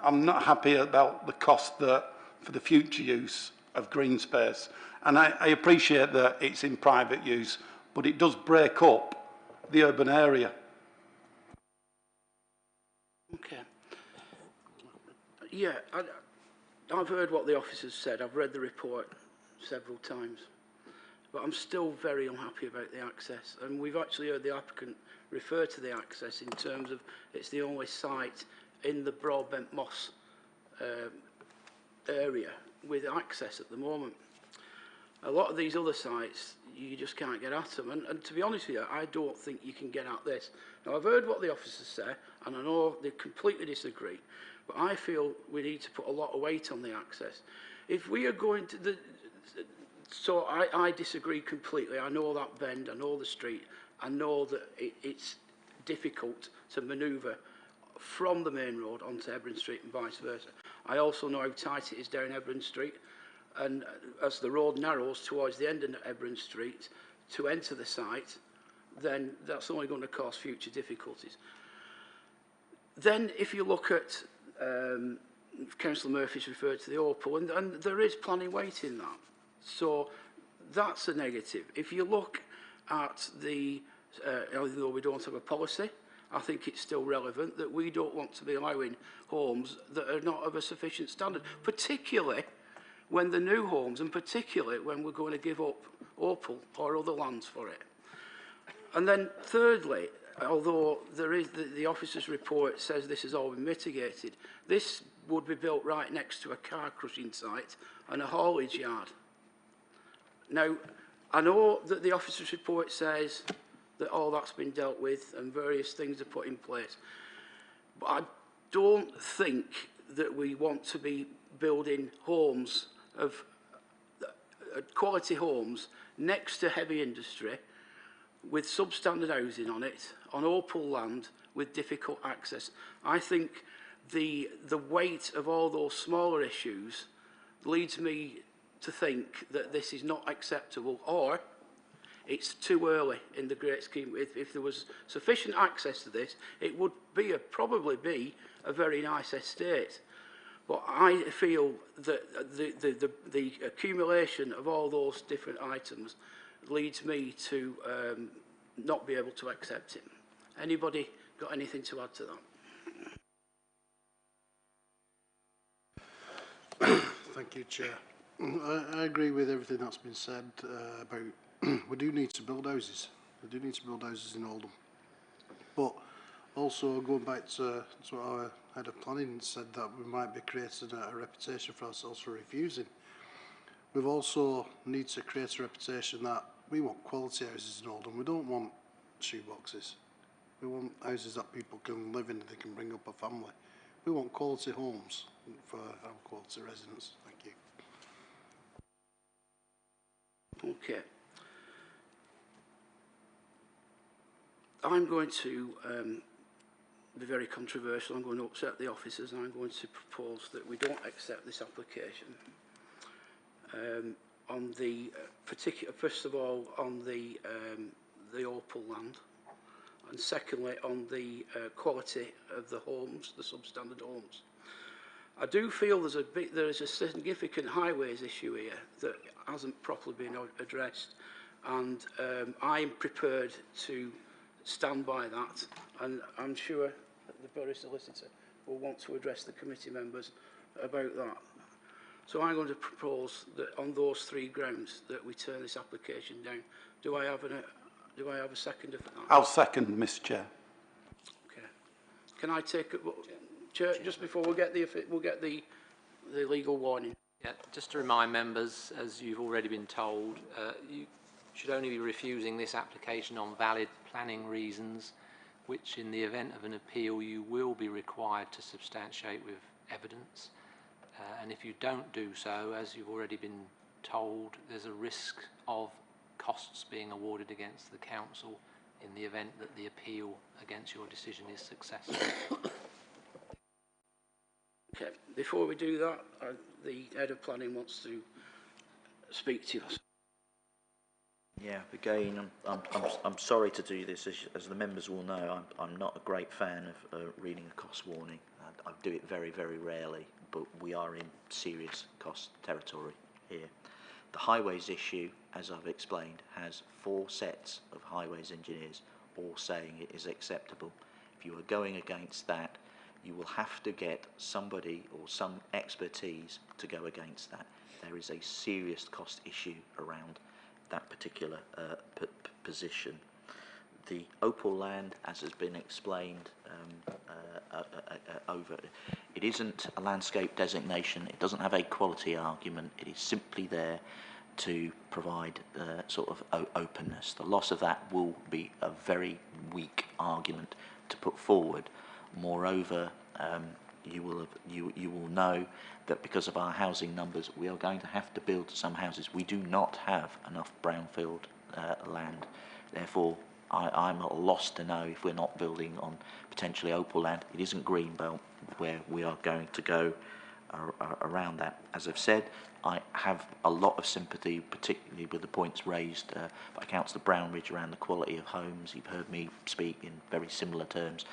I'm not happy about the cost that for the future use of green space. And I appreciate that it's in private use, but it does break up the urban area. Okay. Yeah, I've heard what the officers said. I've read the report several times. But I'm still very unhappy about the access. And we've actually heard the applicant refer to the access in terms of it's the only site in the Broadbent Moss area with access at the moment. A lot of these other sites, you just can't get at them. And to be honest with you, I don't think you can get at this. Now, I've heard what the officers say, and I know they completely disagree, but I feel we need to put a lot of weight on the access. If we are going to... So I disagree completely. I know that bend, I know the street, I know that it's difficult to manoeuvre from the main road onto Hebron Street and vice versa. I also know how tight it is down Hebron Street, and as the road narrows towards the end of Hebron Street to enter the site, then that's only going to cause future difficulties. Then if you look at, Councillor Murphy's referred to the Opal, and there is planning weight in that. So that's a negative. If you look at the, although we don't have a policy, I think it's still relevant that we don't want to be allowing homes that are not of a sufficient standard, particularly when the new homes, and particularly when we're going to give up Opal or other lands for it. And then thirdly, although there is the officer's report says this has all been mitigated, this would be built right next to a car crushing site and a haulage yard. Now, I know that the officer's report says that all that's been dealt with and various things are put in place, but I don't think that we want to be building homes of quality homes next to heavy industry with substandard housing on it, on Opal land with difficult access. I think the weight of all those smaller issues leads me to think that this is not acceptable, or it's too early in the great scheme. If there was sufficient access to this, it would be probably be a very nice estate. But I feel that the accumulation of all those different items leads me to not be able to accept it. Anybody got anything to add to that? Thank you, Chair. I agree with everything that's been said about we do need to build houses. We do need to build houses in Oldham. But also going back to what our head of planning said, that we might be creating a reputation for ourselves for refusing. We've also need to create a reputation that we want quality houses in Oldham. We don't want shoeboxes. We want houses that people can live in and they can bring up a family. We want quality homes for our quality residents. Thank you. Okay. I'm going to be very controversial. I'm going to upset the officers, and I'm going to propose that we don't accept this application. On the particular, first of all, on the Opal land, and secondly, on the quality of the homes, the substandard homes. I do feel there is a significant highways issue here that hasn't properly been addressed, and I'm prepared to stand by that, and I'm sure that the Borough Solicitor will want to address the committee members about that. So I'm going to propose that on those three grounds that we turn this application down. Do I have a seconder for that? I'll second, Mr. Chair. Okay. Can I take it, Chair, just before we'll get the legal warning? Yeah, just to remind members, as you've already been told, you should only be refusing this application on valid planning reasons, which in the event of an appeal you will be required to substantiate with evidence. And if you don't do so, as you've already been told, there's a risk of costs being awarded against the council in the event that the appeal against your decision is successful. Okay, before we do that, the head of planning wants to speak to us. Yeah, again, I'm sorry to do this. As the members will know, I'm not a great fan of reading a cost warning. I do it very, very rarely, but we are in serious cost territory here. The highways issue, as I've explained, has 4 sets of highways engineers all saying it is acceptable. If you are going against that, you will have to get somebody or some expertise to go against that. There is a serious cost issue around that particular position. The Opal land, as has been explained over, it isn't a landscape designation. It doesn't have a quality argument. It is simply there to provide sort of openness. The loss of that will be a very weak argument to put forward. Moreover, you will know that because of our housing numbers, we are going to have to build some houses. We do not have enough brownfield land. Therefore, I'm at a loss to know if we're not building on potentially Opal land. It isn't Greenbelt where we are going to go around that. As I've said, I have a lot of sympathy, particularly with the points raised by Councillor Brownridge around the quality of homes. You've heard me speak in very similar terms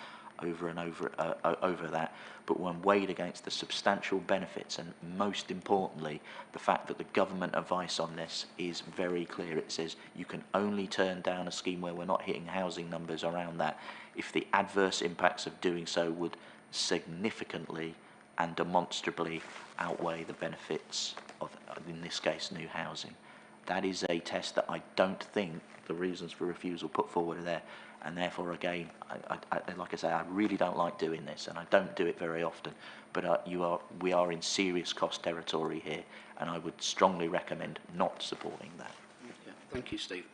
over and over that, but when weighed against the substantial benefits, and most importantly the fact that the government advice on this is very clear. It says you can only turn down a scheme where we're not hitting housing numbers around that if the adverse impacts of doing so would significantly and demonstrably outweigh the benefits of, in this case, new housing. That is a test that I don't think the reasons for refusal put forward are there. And therefore, again, like I say, I really don't like doing this, and I don't do it very often. But we are in serious cost territory here, and I would strongly recommend not supporting that. Okay. Thank you, Steve.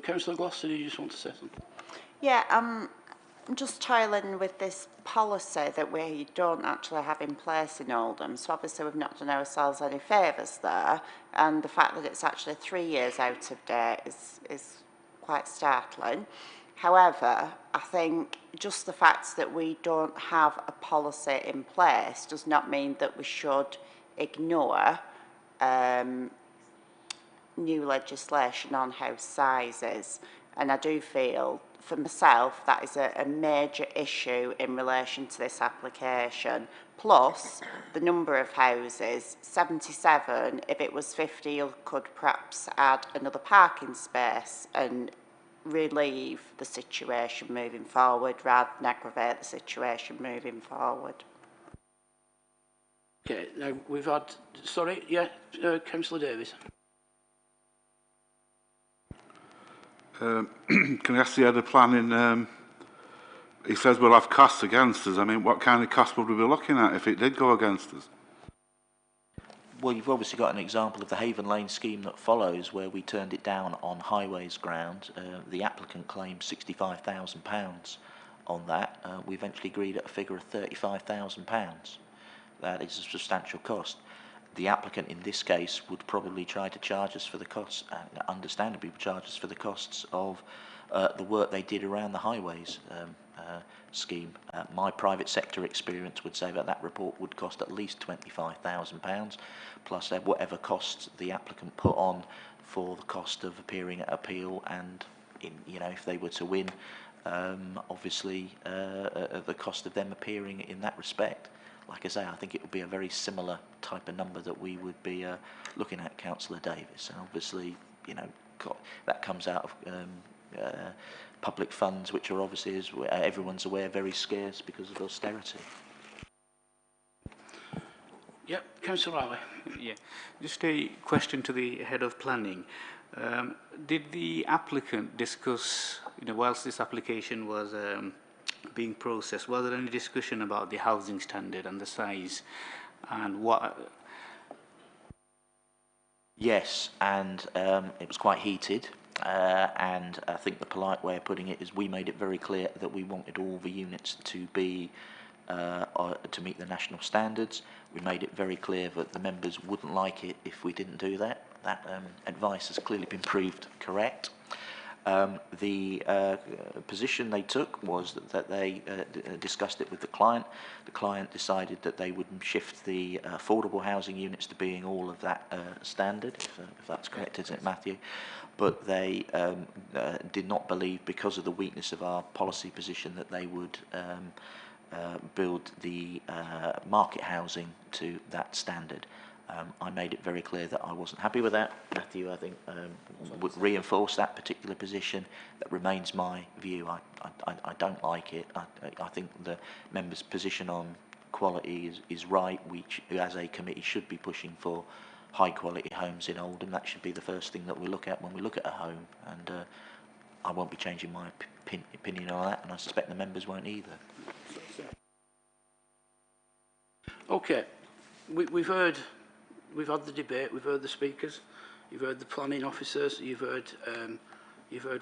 Councillor Gloucester, do you just want to say something? Yeah, I'm just toiling with this policy that we don't actually have in place in Oldham. So obviously we've not done ourselves any favours there, and the fact that it's actually 3 years out of date is quite startling. However, I think just the fact that we don't have a policy in place does not mean that we should ignore new legislation on house sizes. And I do feel, for myself, that is a major issue in relation to this application. Plus, the number of houses, 77, if it was 50, you could perhaps add another parking space and relieve the situation moving forward rather than aggravate the situation moving forward. Okay, now we've had, sorry, yeah, Councillor Davies. Can I ask the head of planning, he says we'll have costs against us. I mean, what kind of cost would we be looking at if it did go against us? Well, you've obviously got an example of the Haven Lane scheme that follows, where we turned it down on highways ground. The applicant claimed £65,000 on that. We eventually agreed at a figure of £35,000. That is a substantial cost. The applicant in this case would probably try to charge us for the costs, understandably would charge us for the costs of the work they did around the highways scheme. My private sector experience would say that that report would cost at least £25,000, plus whatever costs the applicant put on for the cost of appearing at appeal, and if they were to win, obviously the cost of them appearing in that respect. Like I say, I think it would be a very similar type of number that we would be looking at, Councillor Davis. And obviously, that comes out of public funds, which are obviously, as everyone's aware, very scarce because of austerity. Yep, Councillor Riley. Yeah, just a question to the head of planning. Did the applicant discuss, whilst this application was being processed, was there any discussion about the housing standard and the size and what? Yes, and it was quite heated, and I think the polite way of putting it is we made it very clear that we wanted all the units to be to meet the national standards. We made it very clear that the members wouldn't like it if we didn't do that. That advice has clearly been proved correct. The position they took was that they discussed it with the client. The client decided that they would shift the affordable housing units to being all of that standard, if that's correct, isn't it, Matthew? But they did not believe, because of the weakness of our policy position, that they would build the market housing to that standard. I made it very clear that I wasn't happy with that. Matthew, I think, would reinforce that particular position. That remains my view. I don't like it. I think the members' position on quality is right. We, as a committee, should be pushing for high-quality homes in Oldham. That should be the first thing that we look at when we look at a home. And I won't be changing my opinion on that, and I suspect the members won't either. Okay, we've had the debate, we've heard the speakers, you've heard the planning officers, you've heard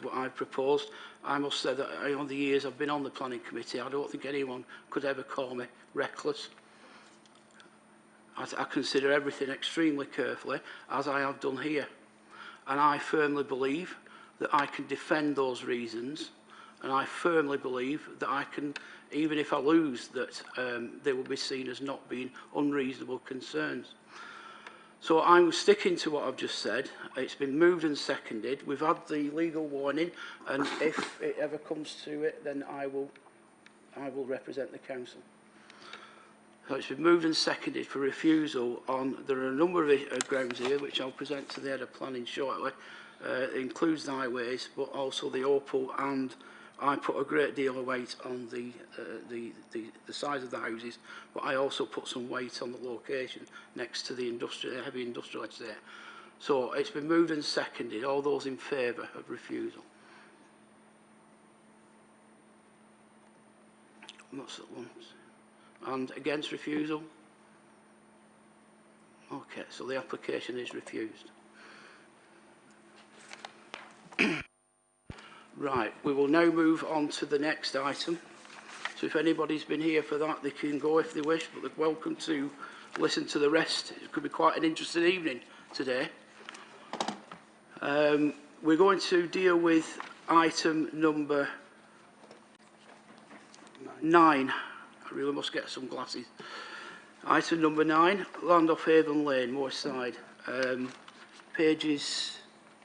what I've proposed. I must say that on the years I've been on the planning committee, I don't think anyone could ever call me reckless. I consider everything extremely carefully, as I have done here. And I firmly believe that I can defend those reasons, and I firmly believe that I can, even if I lose, that they will be seen as not being unreasonable concerns. So I'm sticking to what I've just said. It's been moved and seconded. We've had the legal warning, and if it ever comes to it, then I will represent the council. So it's been moved and seconded for refusal on, there are a number of grounds here which I'll present to the head of planning shortly. It includes the highways, but also the Opal, and I put a great deal of weight on the size of the houses, but I also put some weight on the location next to the heavy industrial estate. So it's been moved and seconded. All those in favour of refusal? That's at once. And against refusal? Okay, so the application is refused. Right, we will now move on to the next item. So if anybody's been here for that, they can go if they wish, but they're welcome to listen to the rest. It could be quite an interesting evening today. We're going to deal with item number 9. I really must get some glasses. Item number 9, Land off Haven Lane, Moorside, pages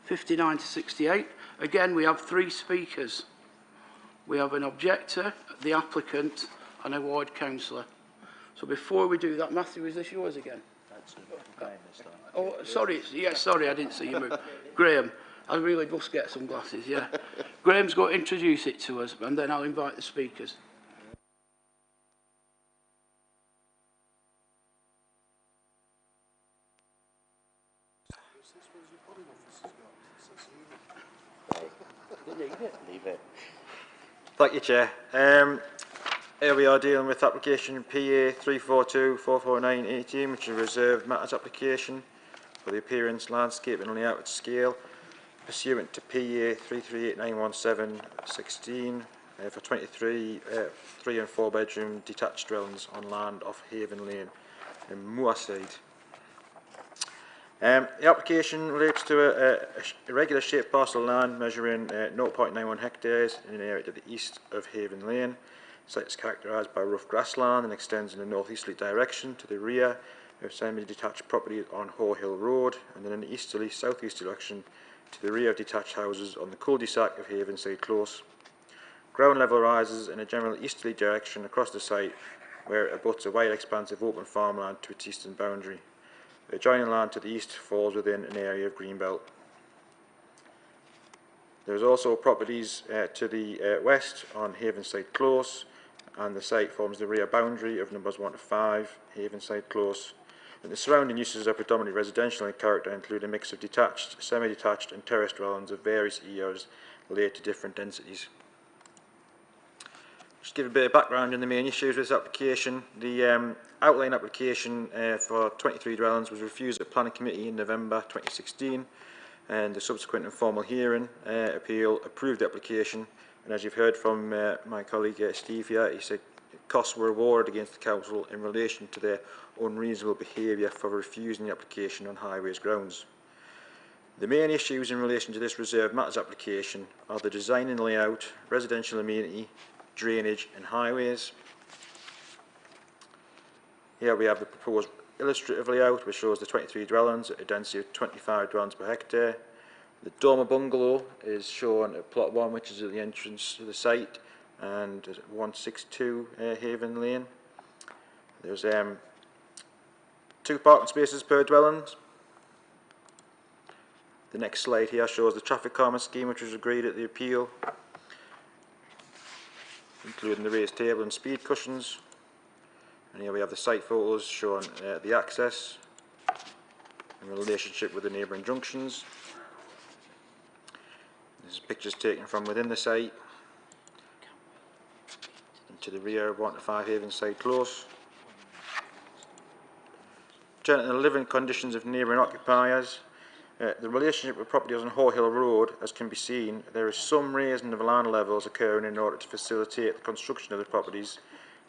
59 to 68. Again, we have 3 speakers. We have an objector, the applicant, and a ward councillor. So before we do that, Matthew, is this yours again? That's Graham this time. Oh, sorry. Yeah, sorry, I didn't see you move. Graham, I really must get some glasses, yeah. Graham's going to introduce it to us, and then I'll invite the speakers. Leave it. Thank you, Chair. Here we are dealing with application PA 342-449-18, which is a reserved matters application for the appearance, landscape and layout at scale, pursuant to PA 338-917-16 for 23 3 and 4 bedroom detached dwellings on land off Haven Lane in Moorside. The application relates to a irregular shaped parcel of land measuring 0.91 hectares in an area to the east of Haven Lane. The site is characterised by rough grassland and extends in a northeasterly direction to the rear of semi-detached property on Hoare Hill Road, and then in an easterly southeasterly direction to the rear of detached houses on the cul-de-sac of Havenside Close. Ground level rises in a general easterly direction across the site, where it abuts a wide expanse of open farmland to its eastern boundary. The adjoining land to the east falls within an area of greenbelt. There is also properties to the west on Havenside Close, and the site forms the rear boundary of numbers 1 to 5, Havenside Close. And the surrounding uses are predominantly residential in character, include a mix of detached, semi-detached and terrace dwellings of various years laid to different densities. Just give a bit of background on the main issues with this application. The outline application for 23 dwellings was refused at Planning Committee in November 2016, and the subsequent informal hearing appeal approved the application. And as you've heard from my colleague Steve here, he said costs were awarded against the council in relation to their unreasonable behaviour for refusing the application on highways grounds. The main issues in relation to this reserved matters application are the design and layout, residential amenity, drainage and highways. Here we have the proposed illustrative layout, which shows the 23 dwellings at a density of 25 dwellings per hectare. The dormer bungalow is shown at plot 1, which is at the entrance to the site, and 162 Haven Lane. There's 2 parking spaces per dwelling. The next slide here shows the traffic calming scheme, which was agreed at the appeal, including the raised table and speed cushions. And here we have the site photos showing the access in relationship with the neighbouring junctions. This is pictures taken from within the site and to the rear of 1 to 5 Havenside Close. Turning to the living conditions of neighbouring occupiers, the relationship with properties on Hoare Hill Road, as can be seen, there is some raising of land levels occurring in order to facilitate the construction of the properties.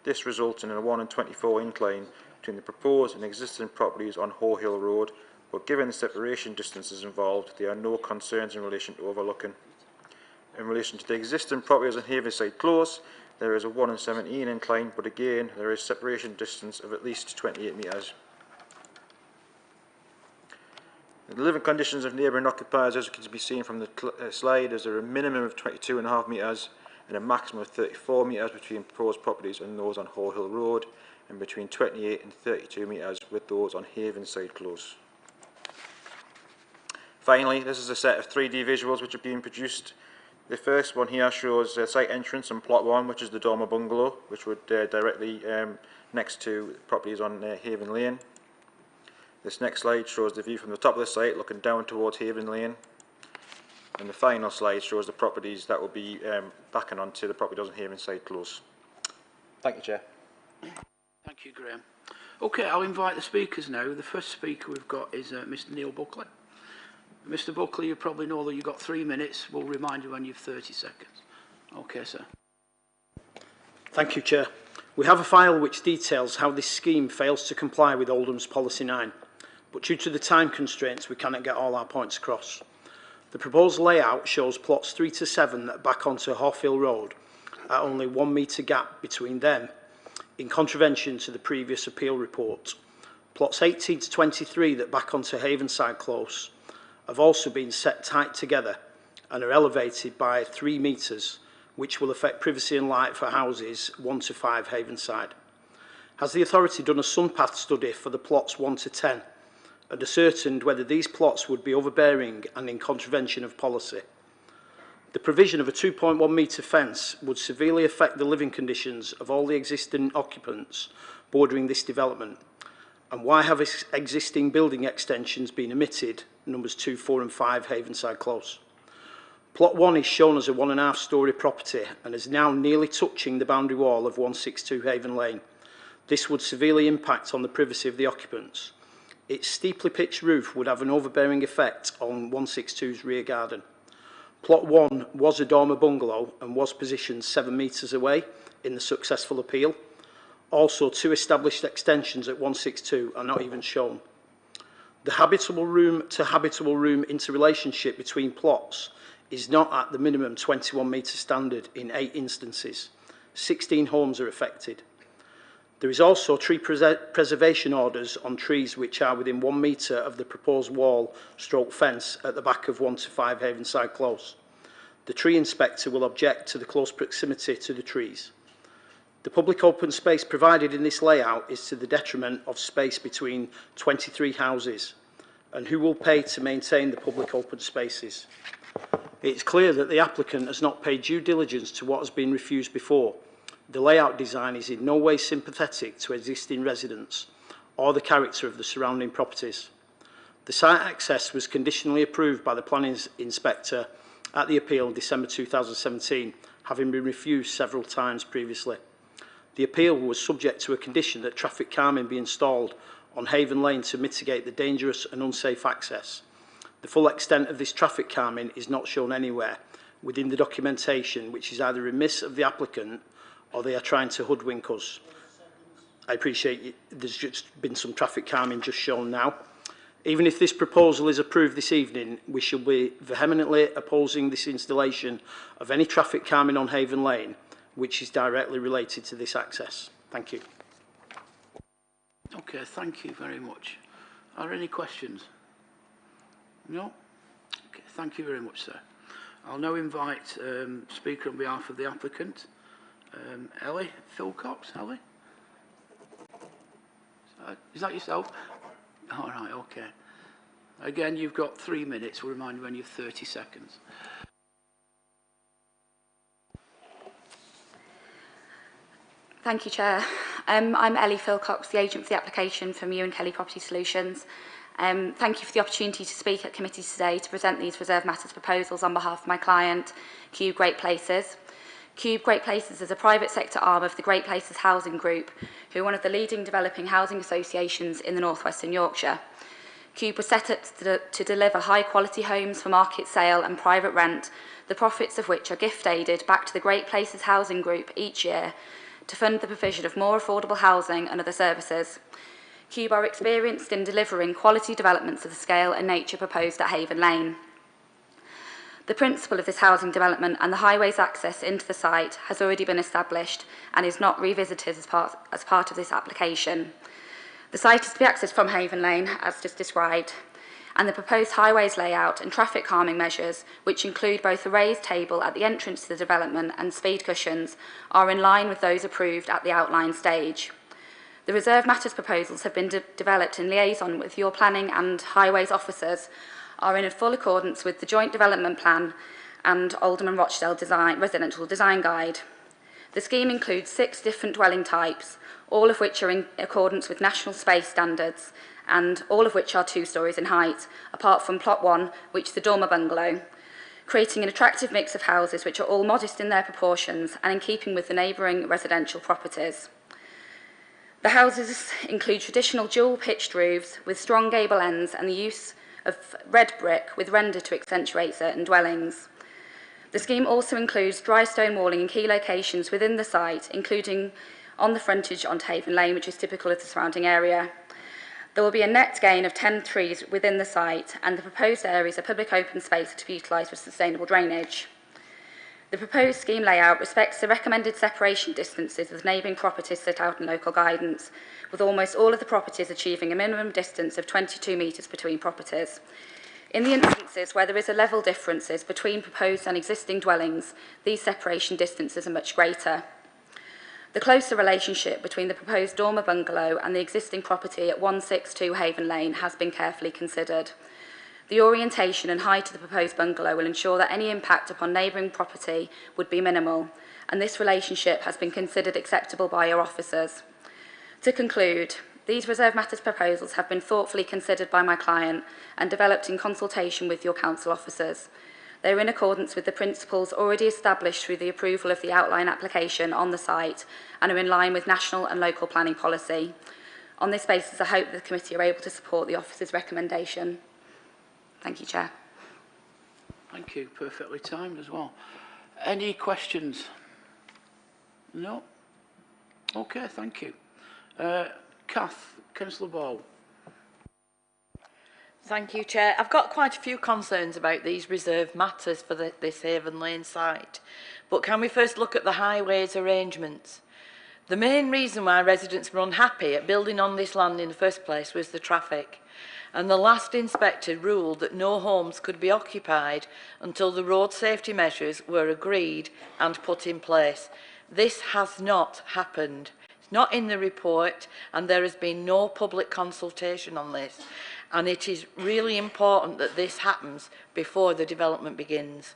This results in a 1 in 24 incline between the proposed and existing properties on Hoare Hill Road, but given the separation distances involved, there are no concerns in relation to overlooking. In relation to the existing properties on Havenside Close, there is a 1 in 17 incline, but again, there is separation distance of at least 28 metres. The living conditions of neighbouring occupiers, as can be seen from the slide, is there a minimum of 22.5 metres and a maximum of 34 metres between proposed properties and those on Hoare Hill Road, and between 28 and 32 metres with those on Havenside Close. Finally, this is a set of 3D visuals which are being produced. The first one here shows site entrance on plot 1, which is the dormer bungalow, which would directly next to properties on Haven Lane. This next slide shows the view from the top of the site looking down towards Haven Lane. And the final slide shows the properties that will be backing onto the properties on Havenside Close. Thank you, Chair. Thank you, Graham. Okay, I'll invite the speakers now. The first speaker we've got is Mr. Neil Buckley. Mr. Buckley, you probably know that you've got 3 minutes. We'll remind you when you've 30 seconds. Okay, sir. Thank you, Chair. We have a file which details how this scheme fails to comply with Oldham's Policy 9, but due to the time constraints, we cannot get all our points across. The proposed layout shows plots 3 to 7 that back onto Hoare Road at only 1 metre gap between them, in contravention to the previous appeal report. Plots 18 to 23 that back onto Havenside Close have also been set tight together and are elevated by 3 metres, which will affect privacy and light for houses 1 to 5 Havenside. Has the authority done a sunpath study for the plots 1 to 10 and ascertained whether these plots would be overbearing and in contravention of policy? The provision of a 2.1 metre fence would severely affect the living conditions of all the existing occupants bordering this development. And why have existing building extensions been omitted numbers 2, 4 and 5 Havenside Close. Plot 1 is shown as a 1.5 storey property and is now nearly touching the boundary wall of 162 Haven Lane. This would severely impact on the privacy of the occupants. Its steeply pitched roof would have an overbearing effect on 162's rear garden. Plot 1 was a dormer bungalow and was positioned 7 metres away in the successful appeal. Also, 2 established extensions at 162 are not even shown. The habitable room to habitable room interrelationship between plots is not at the minimum 21 metre standard in 8 instances. 16 homes are affected. There is also tree preservation orders on trees which are within 1 metre of the proposed wall stroke fence at the back of 1 to 5 Havenside Close. The tree inspector will object to the close proximity to the trees. The public open space provided in this layout is to the detriment of space between 23 houses. And who will pay to maintain the public open spaces? It's clear that the applicant has not paid due diligence to what has been refused before. The layout design is in no way sympathetic to existing residents or the character of the surrounding properties. The site access was conditionally approved by the planning inspector at the appeal in December 2017, having been refused several times previously. The appeal was subject to a condition that traffic calming be installed on Haven Lane to mitigate the dangerous and unsafe access. The full extent of this traffic calming is not shown anywhere within the documentation, which is either remiss of the applicant or they are trying to hoodwink us. I appreciate there's just been some traffic calming just shown now. Even if this proposal is approved this evening, we shall be vehemently opposing this installation of any traffic calming on Haven Lane, which is directly related to this access. Thank you. Okay, thank you very much. Are there any questions? No? Okay, thank you very much, sir. I'll now invite speaker on behalf of the applicant, Ellie Philcox. Ellie? Is that yourself? All right, okay. Again, you've got 3 minutes. We'll remind you when you have 30 seconds. Thank you, Chair. I'm Ellie Philcox, the agent for the application from you and Kelly Property Solutions. Thank you for the opportunity to speak at committee today to present these reserve matters proposals on behalf of my client, Cube Great Places. Cube Great Places is a private sector arm of the Great Places Housing Group, who are one of the leading developing housing associations in the northwestern Yorkshire. Cube was set up to deliver high-quality homes for market sale and private rent, the profits of which are gift-aided back to the Great Places Housing Group each year to fund the provision of more affordable housing and other services. Cube are experienced in delivering quality developments of the scale and nature proposed at Haven Lane. The principle of this housing development and the highways access into the site has already been established and is not revisited as part of this application. The site is to be accessed from Haven Lane, as just described, and the proposed highways layout and traffic calming measures, which include both a raised table at the entrance to the development and speed cushions, are in line with those approved at the outline stage. The reserve matters proposals have been developed in liaison with your planning and highways officers, are in full accordance with the Joint Development Plan and Oldham and Rochdale Residential Design Guide. The scheme includes 6 different dwelling types, all of which are in accordance with national space standards, and all of which are 2 storeys in height, apart from plot 1, which is the dormer bungalow, creating an attractive mix of houses which are all modest in their proportions and in keeping with the neighbouring residential properties. The houses include traditional dual-pitched roofs with strong gable ends and the use of red brick with render to accentuate certain dwellings. The scheme also includes dry stone walling in key locations within the site, including on the frontage onto Haven Lane, which is typical of the surrounding area. There will be a net gain of 10 trees within the site, and the proposed areas of public open space are to be utilised for sustainable drainage. The proposed scheme layout respects the recommended separation distances of neighbouring properties set out in local guidance, with almost all of the properties achieving a minimum distance of 22 metres between properties. In the instances where there is a level differences between proposed and existing dwellings, these separation distances are much greater. The closer relationship between the proposed dormer bungalow and the existing property at 162 Haven Lane has been carefully considered. The orientation and height of the proposed bungalow will ensure that any impact upon neighbouring property would be minimal, and this relationship has been considered acceptable by your officers. To conclude, These reserve matters proposals have been thoughtfully considered by my client and developed in consultation with your council officers. They are in accordance with the principles already established through the approval of the outline application on the site and are in line with national and local planning policy. On this basis, I hope the committee are able to support the officer's recommendation. Thank you, Chair. Thank you. Perfectly timed as well. Any questions? No? Okay, thank you. Councillor Ball. Thank you, Chair. I've got quite a few concerns about these reserved matters for this Haven Lane site. But can we first look at the highways arrangements? The main reason why residents were unhappy at building on this land in the first place was the traffic. And the last inspector ruled that no homes could be occupied until the road safety measures were agreed and put in place. This has not happened. It's not in the report, and there has been no public consultation on this. And it is really important that this happens before the development begins.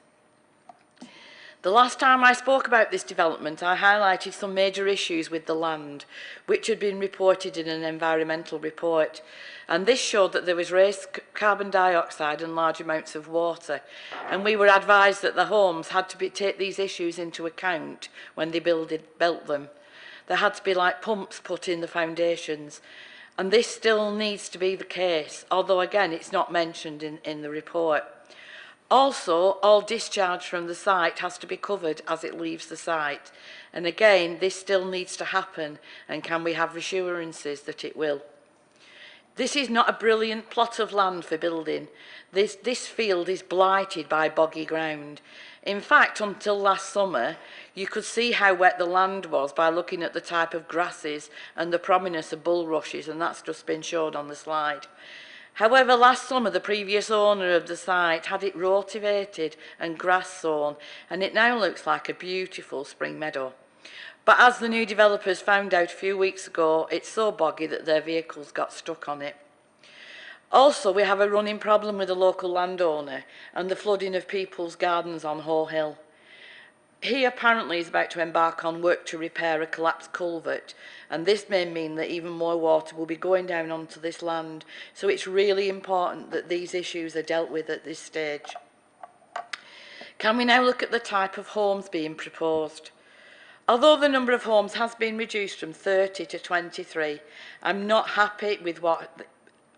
The last time I spoke about this development, I highlighted some major issues with the land, which had been reported in an environmental report. And this showed that there was raised carbon dioxide and large amounts of water. And we were advised that the homes had to take these issues into account when they built them. There had to be like pumps put in the foundations. And this still needs to be the case, although again it's not mentioned in the report. Also, all discharge from the site has to be covered as it leaves the site. And again, this still needs to happen, and can we have assurances that it will? This is not a brilliant plot of land for building. This field is blighted by boggy ground. In fact, until last summer, you could see how wet the land was by looking at the type of grasses and the prominence of bulrushes, and that's just been shown on the slide. However, last summer, the previous owner of the site had it rotivated and grass sown, and it now looks like a beautiful spring meadow. But as the new developers found out a few weeks ago, it's so boggy that their vehicles got stuck on it. Also, we have a running problem with the local landowner and the flooding of people's gardens on Hoe Hill. He apparently is about to embark on work to repair a collapsed culvert, and this may mean that even more water will be going down onto this land, so it's really important that these issues are dealt with at this stage. Can we now look at the type of homes being proposed? Although the number of homes has been reduced from 30 to 23, I'm not happy with what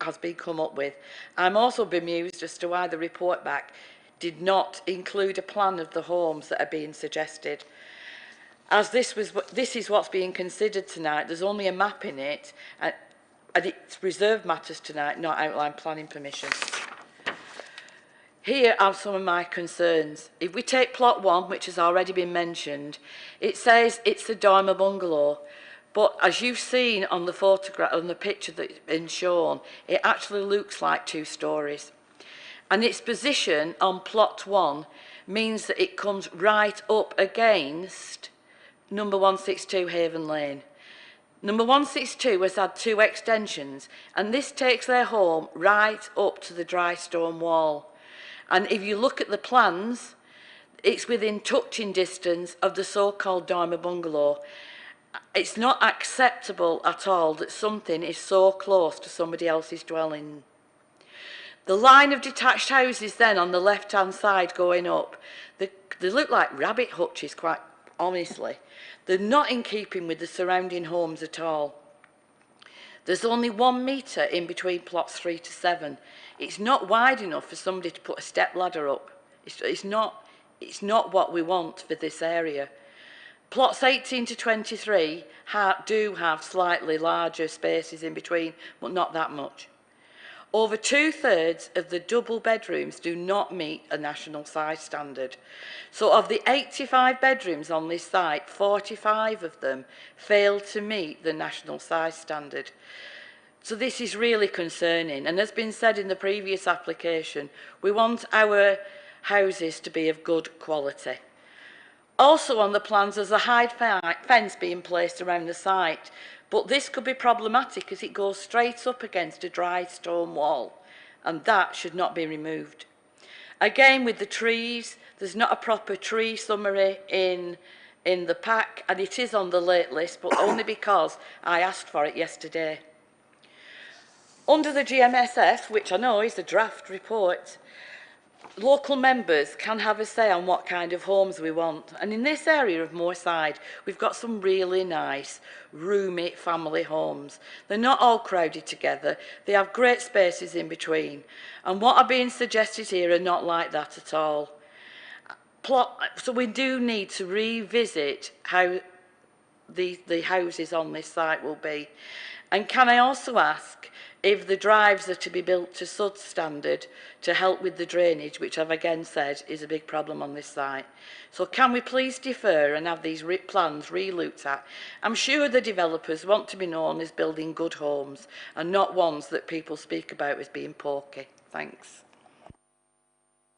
has been come up with. I'm also bemused as to why the report back did not include a plan of the homes that are being suggested. As this is what's being considered tonight, there's only a map in it, and it's reserved matters tonight, not outline planning permission. Here are some of my concerns. If we take plot 1, which has already been mentioned, it says it's a dormer bungalow, but as you've seen on the photograph, on the picture that's been shown, it actually looks like 2 stories. And its position on plot 1 means that it comes right up against number 162 Haven Lane. Number 162 has had 2 extensions, and this takes their home right up to the dry stone wall. And if you look at the plans, it's within touching distance of the so-called dormer bungalow. It's not acceptable at all that something is so close to somebody else's dwelling. The line of detached houses then on the left-hand side going up, they look like rabbit hutches, quite honestly. They're not in keeping with the surrounding homes at all. There's only 1 metre in between plots 3 to 7. It's not wide enough for somebody to put a step ladder up. It's not what we want for this area. Plots 18 to 23 do have slightly larger spaces in between, but not that much. Over 2/3 of the double bedrooms do not meet a national size standard. So of the 85 bedrooms on this site, 45 of them fail to meet the national size standard. So this is really concerning. And as been said in the previous application, we want our houses to be of good quality. Also on the plans, there's a high fence being placed around the site, but this could be problematic as it goes straight up against a dry stone wall, and that should not be removed. Again, with the trees, there's not a proper tree summary in the pack, and it is on the late list, but only because I asked for it yesterday. Under the GMSF, which I know is a draft report, local members can have a say on what kind of homes we want. And in this area of Moorside, we've got some really nice, roomy family homes. They're not all crowded together. They have great spaces in between. And what are being suggested here are not like that at all. So we do need to revisit how the houses on this site will be. And can I also ask if the drives are to be built to SUD standard to help with the drainage, which I've again said is a big problem on this site. So can we please defer and have these plans re-looked at? I'm sure the developers want to be known as building good homes and not ones that people speak about as being porky. Thanks.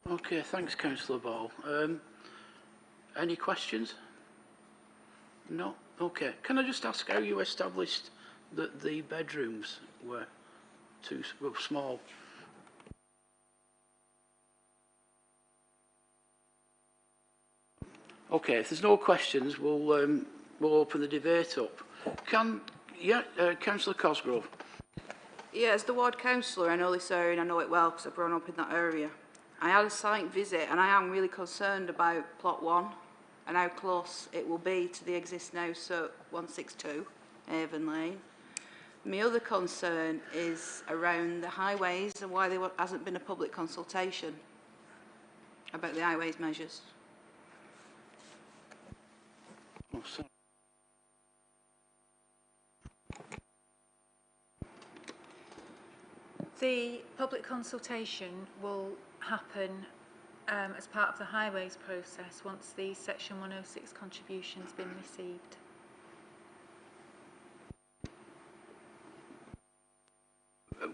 Okay, thanks, Councillor Ball. Any questions? No? Okay. Can I just ask how you established that the bedrooms were small? Okay, if there's no questions, we'll open the debate up. Councillor Cosgrove. Yeah, as the ward councillor, I know this area and I know it well because I've grown up in that area. I had a site visit and I am really concerned about plot 1 and how close it will be to the existing house at 162 Avon Lane. My other concern is around the highways and why there hasn't been a public consultation about the highways measures. Oh, sorry. The public consultation will happen as part of the highways process once the Section 106 contribution's been received.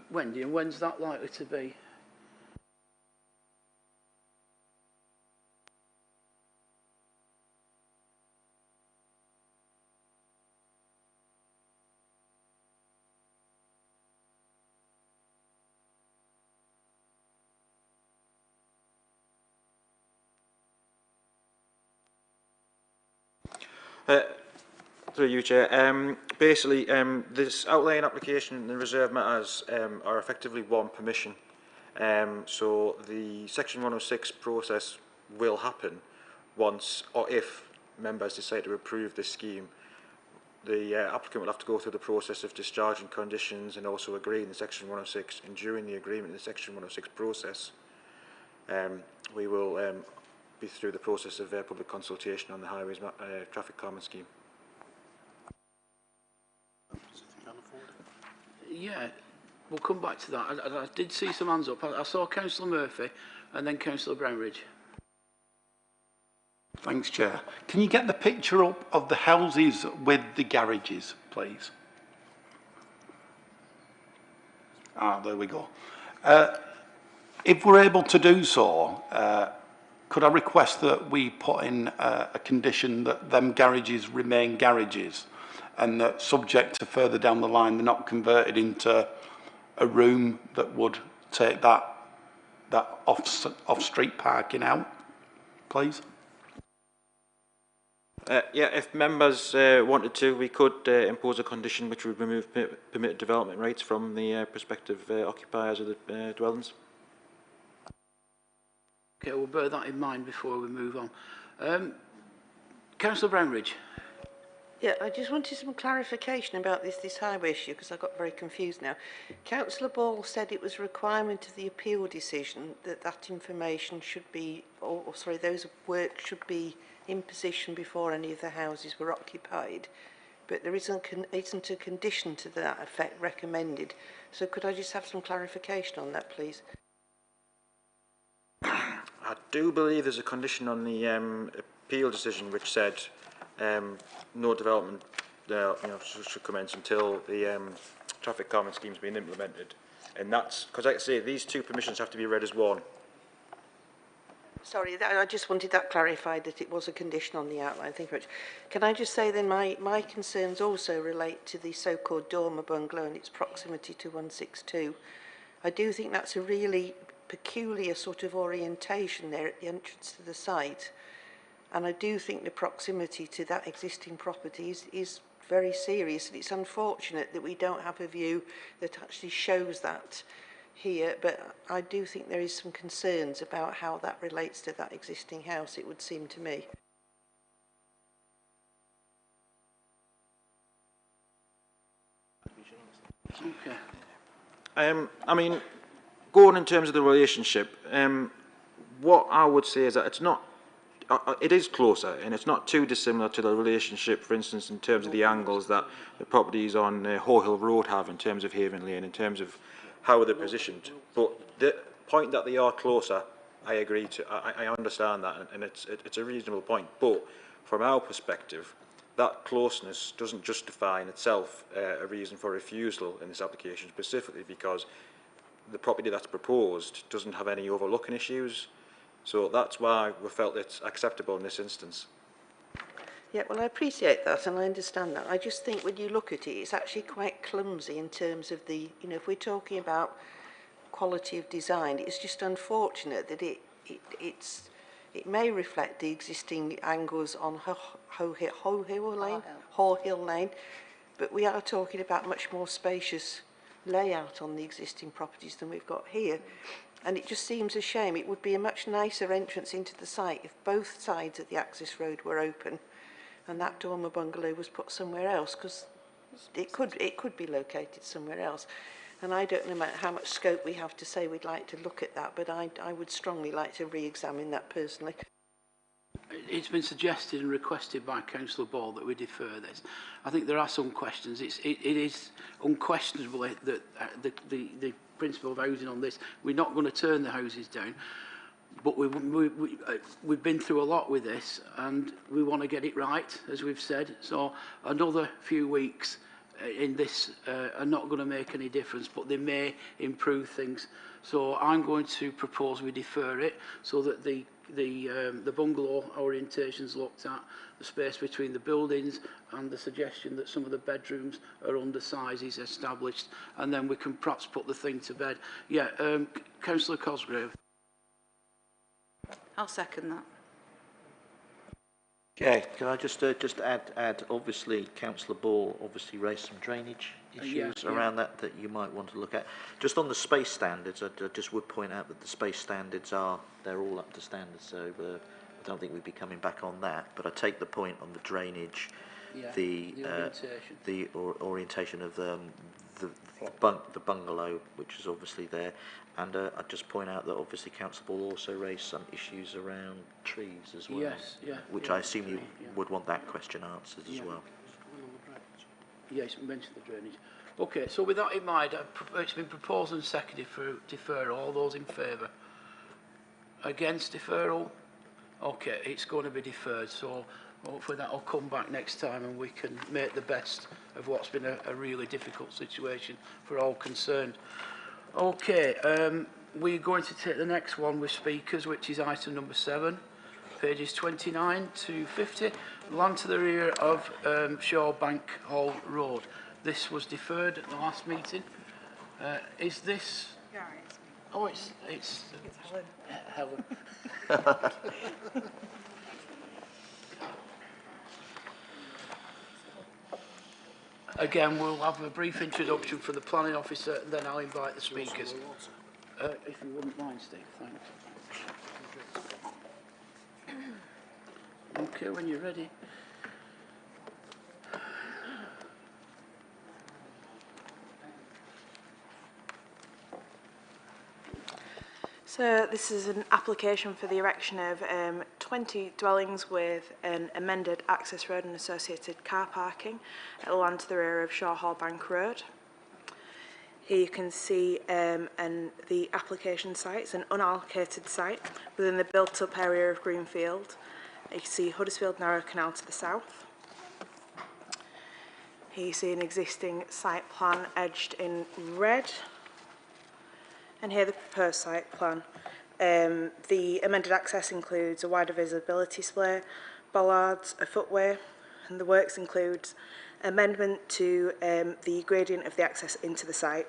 Wendy, and when's that likely to be? Through you, Chair. Basically, this outlaying application and the reserve matters are effectively one permission. So the Section 106 process will happen once, or if members decide to approve this scheme. The applicant will have to go through the process of discharging conditions and also agreeing the Section 106. And during the agreement in the Section 106 process, we will be through the process of public consultation on the highways traffic calming scheme. Yeah, we'll come back to that. I did see some hands up. I saw Councillor Murphy and then Councillor Brownridge. Thanks, Chair. Can you get the picture up of the houses with the garages, please? There we go. If we're able to do so, could I request that we put in a condition that them garages remain garages and that subject to further down the line they're not converted into a room that would take that off-street parking out, please? Yeah, if members wanted to, we could impose a condition which would remove permitted development rights from the prospective occupiers of the dwellings. Okay, we'll bear that in mind before we move on. Councillor Brownridge. Yeah, I just wanted some clarification about this highway issue because I got very confused now. Councillor Ball said it was a requirement of the appeal decision that that information should be, or sorry, those work should be in position before any of the houses were occupied, but there isn't a condition to that effect recommended. So could I just have some clarification on that, please? I do believe there's a condition on the appeal decision which said no development should commence until the traffic calming scheme's been implemented. And that's because, like I say, these two permissions have to be read as one. Sorry, I just wanted that clarified, that it was a condition on the outline. Thank you very much. Can I just say then my concerns also relate to the so-called dormer bungalow and its proximity to 162. I do think that's a really peculiar sort of orientation there at the entrance to the site. And I do think the proximity to that existing property is very serious, and it's unfortunate that we don't have a view that actually shows that here, but I do think there is some concerns about how that relates to that existing house, it would seem to me. Okay. I mean, going in terms of the relationship, what I would say is that it's not, it is closer, and it's not too dissimilar to the relationship, for instance, in terms of the angles that the properties on Hoare Hill Road have in terms of Haven Lane, in terms of how they're positioned. But the point that they are closer, I agree to, I understand that, and it's a reasonable point. But from our perspective, that closeness doesn't justify in itself a reason for refusal in this application, specifically because the property that's proposed doesn't have any overlooking issues. So that's why we felt it's acceptable in this instance. Yeah, well, I appreciate that and I understand that. I just think when you look at it, it's actually quite clumsy in terms of the, you know, if we're talking about quality of design, it's just unfortunate that it may reflect the existing angles on Hoare Hill Lane, but we are talking about much more spacious layout on the existing properties than we've got here. And it just seems a shame. It would be a much nicer entrance into the site if both sides of the access road were open and that dormer bungalow was put somewhere else, because it could be located somewhere else. And I don't know how much scope we have to say we'd like to look at that, but I would strongly like to re-examine that personally. It's been suggested and requested by Councillor Ball that we defer this. I think there are some questions. It is unquestionably that the principle of housing on this, we're not going to turn the houses down, but we've been through a lot with this and we want to get it right, as we've said. So another few weeks in this are not going to make any difference, but they may improve things. So I'm going to propose we defer it so that the bungalow orientations looked at, the space between the buildings and the suggestion that some of the bedrooms are undersized is established, and then we can perhaps put the thing to bed. Yeah, Councillor Cosgrave. I'll second that. Okay, can I just add, obviously, Councillor Ball obviously raised some drainage issues around that you might want to look at. Just on the space standards, I just would point out that the space standards they're all up to standards, so I don't think we'd be coming back on that. But I take the point on the drainage, the orientation of the bungalow, which is obviously there. And I'd just point out that obviously Council Ball also raised some issues around trees as well. Yes, which I assume you would want that question answered as well. Yes, mentioned the drainage. Okay, so with that in mind, it's been proposed and seconded for deferral. All those in favour? Against deferral? Okay, it's going to be deferred. So hopefully that will come back next time and we can make the best of what's been a really difficult situation for all concerned. Okay, we're going to take the next one with speakers, which is item number 7, pages 29 to 50, land to the rear of Shaw Bank Hall Road. This was deferred at the last meeting. Is this... Oh, it's Helen. Again, we'll have a brief introduction from the planning officer, and then I'll invite the speakers. If you wouldn't mind, Steve, thanks. Okay, when you're ready. So this is an application for the erection of 20 dwellings with an amended access road and associated car parking at the land to the rear of Shaw Hall Bank Road. Here you can see the application site. It's an unallocated site within the built-up area of Greenfield. You can see Huddersfield Narrow Canal to the south. Here you see an existing site plan edged in red. And here the proposed site plan. The amended access includes a wider visibility display, bollards, a footway, and the works includes amendment to the gradient of the access into the site.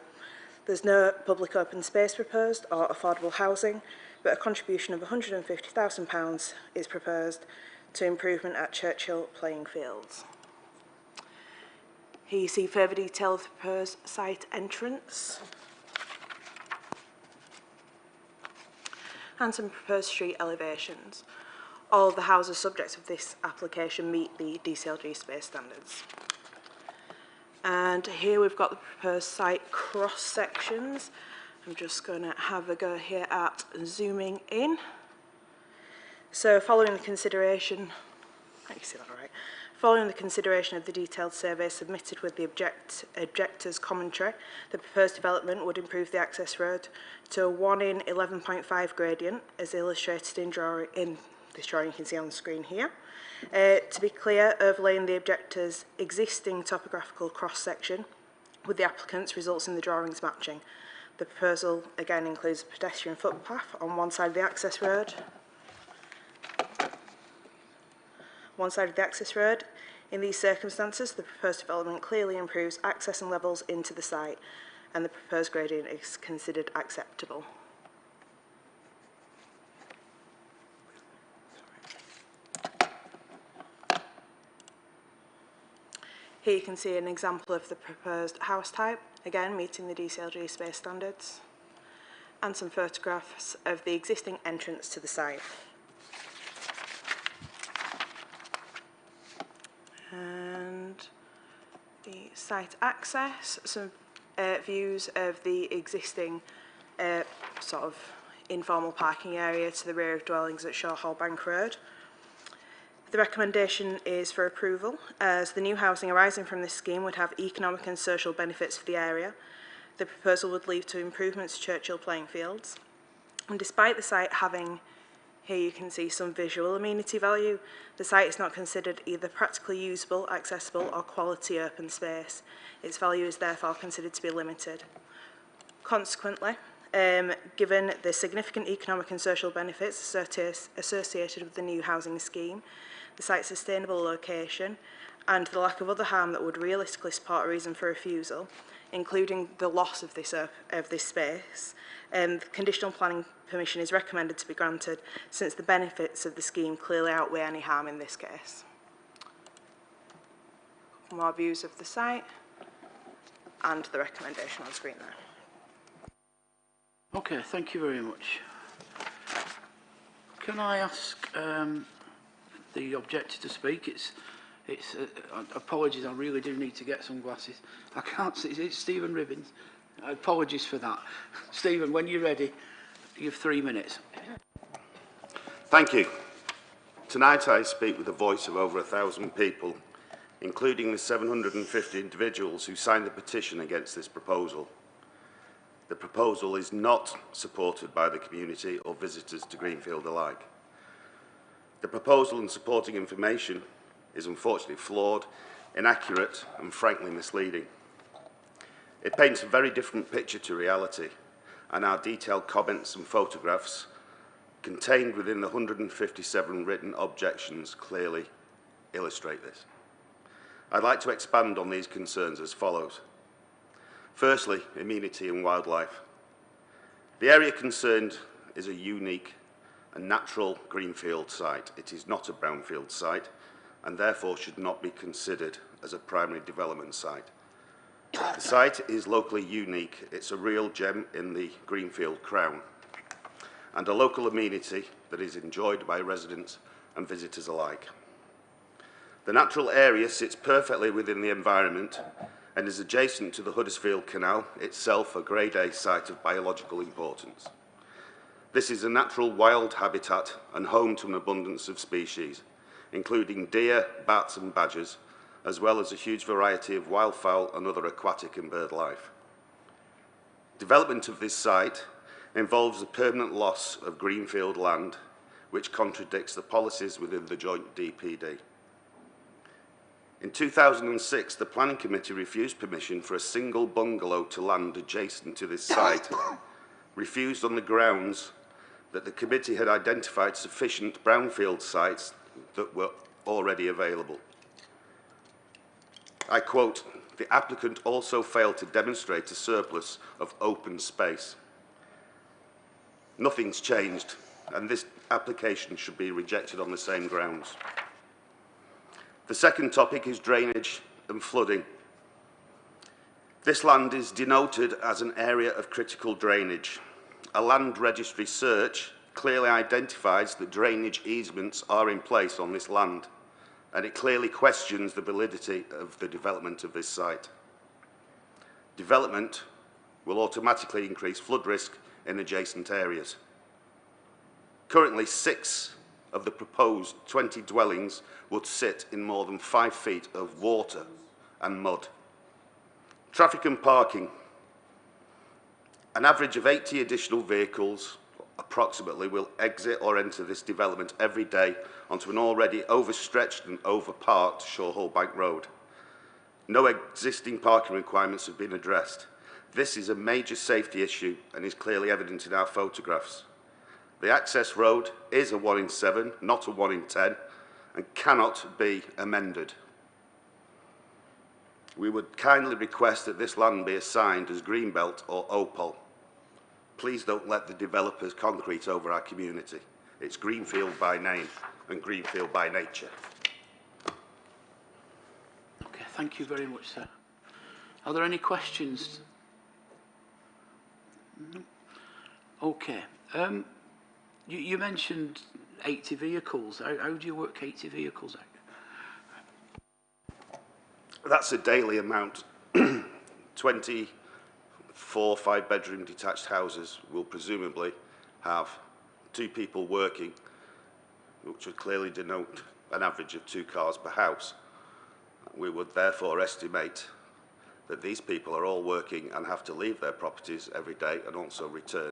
There's no public open space proposed or affordable housing, but a contribution of £150,000 is proposed to improvement at Churchill playing fields. Here you see further detail of the proposed site entrance and some proposed street elevations. All of the houses subject of this application meet the DCLG space standards. And here we've got the proposed site cross sections. I'm just going to have a go here at zooming in. So following the consideration, you see that right? Following the consideration of the detailed survey submitted with the objector's commentary, the proposed development would improve the access road to a 1 in 11.5 gradient, as illustrated in this drawing you can see on the screen here. To be clear, overlaying the objector's existing topographical cross-section with the applicant's results in the drawings matching. The proposal again includes a pedestrian footpath on one side of the access road. In these circumstances, the proposed development clearly improves access and levels into the site, and the proposed gradient is considered acceptable. Here you can see an example of the proposed house type, again meeting the DCLG space standards, and some photographs of the existing entrance to the site. And the site access, some views of the existing sort of informal parking area to the rear of dwellings at Shorehall Bank Road. The recommendation is for approval, as the new housing arising from this scheme would have economic and social benefits for the area. The proposal would lead to improvements to Churchill playing fields. And despite the site having, here you can see some visual amenity value, the site is not considered either practically usable, accessible or quality open space. Its value is therefore considered to be limited. Consequently, given the significant economic and social benefits associated with the new housing scheme, the site's sustainable location, and the lack of other harm that would realistically support a reason for refusal, including the loss of this space, conditional planning permission is recommended to be granted, since the benefits of the scheme clearly outweigh any harm in this case. More views of the site and the recommendation on screen there. Okay, thank you very much. Can I ask the objector to speak? Apologies, I really do need to get some glasses. I can't see. It's Stephen Ribbins. Apologies for that. Stephen, when you're ready, you have 3 minutes. Thank you. Tonight I speak with the voice of over 1,000 people, including the 750 individuals who signed the petition against this proposal. The proposal is not supported by the community or visitors to Greenfield alike. The proposal and supporting information is unfortunately flawed, inaccurate and frankly misleading. It paints a very different picture to reality, and our detailed comments and photographs contained within the 157 written objections clearly illustrate this. I'd like to expand on these concerns as follows. Firstly, amenity and wildlife. The area concerned is a unique and natural greenfield site. It is not a brownfield site and therefore should not be considered as a primary development site. The site is locally unique. It's a real gem in the greenfield crown and a local amenity that is enjoyed by residents and visitors alike. The natural area sits perfectly within the environment and is adjacent to the Huddersfield Canal, itself a Grade A site of biological importance. This is a natural wild habitat and home to an abundance of species, including deer, bats and badgers, as well as a huge variety of wildfowl and other aquatic and bird life. Development of this site involves the permanent loss of greenfield land, which contradicts the policies within the joint DPD. In 2006, the Planning Committee refused permission for a single bungalow to land adjacent to this site, refused on the grounds that the committee had identified sufficient brownfield sites that were already available. I quote, "The applicant also failed to demonstrate a surplus of open space." Nothing's changed, and this application should be rejected on the same grounds. The second topic is drainage and flooding. This land is denoted as an area of critical drainage. A land registry search clearly identifies that drainage easements are in place on this land, and it clearly questions the validity of the development of this site. Development will automatically increase flood risk in adjacent areas. Currently, 6 of the proposed 20 dwellings would sit in more than 5 feet of water and mud. Traffic and parking. An average of 80 additional vehicles approximately will exit or enter this development every day onto an already overstretched and overparked Shorehall Bank Road. No existing parking requirements have been addressed. This is a major safety issue and is clearly evident in our photographs. The access road is a 1 in 7, not a 1 in 10, and cannot be amended. We would kindly request that this land be assigned as Greenbelt or Opal. Please don't let the developers concrete over our community. It's Greenfield by name and Greenfield by nature. Okay, thank you very much, sir. Are there any questions? No. Okay. You mentioned 80 vehicles. How do you work 80 vehicles out? That's a daily amount. 24 5-bedroom detached houses will presumably have 2 people working, which would clearly denote an average of 2 cars per house. We would therefore estimate that these people are all working and have to leave their properties every day and also return.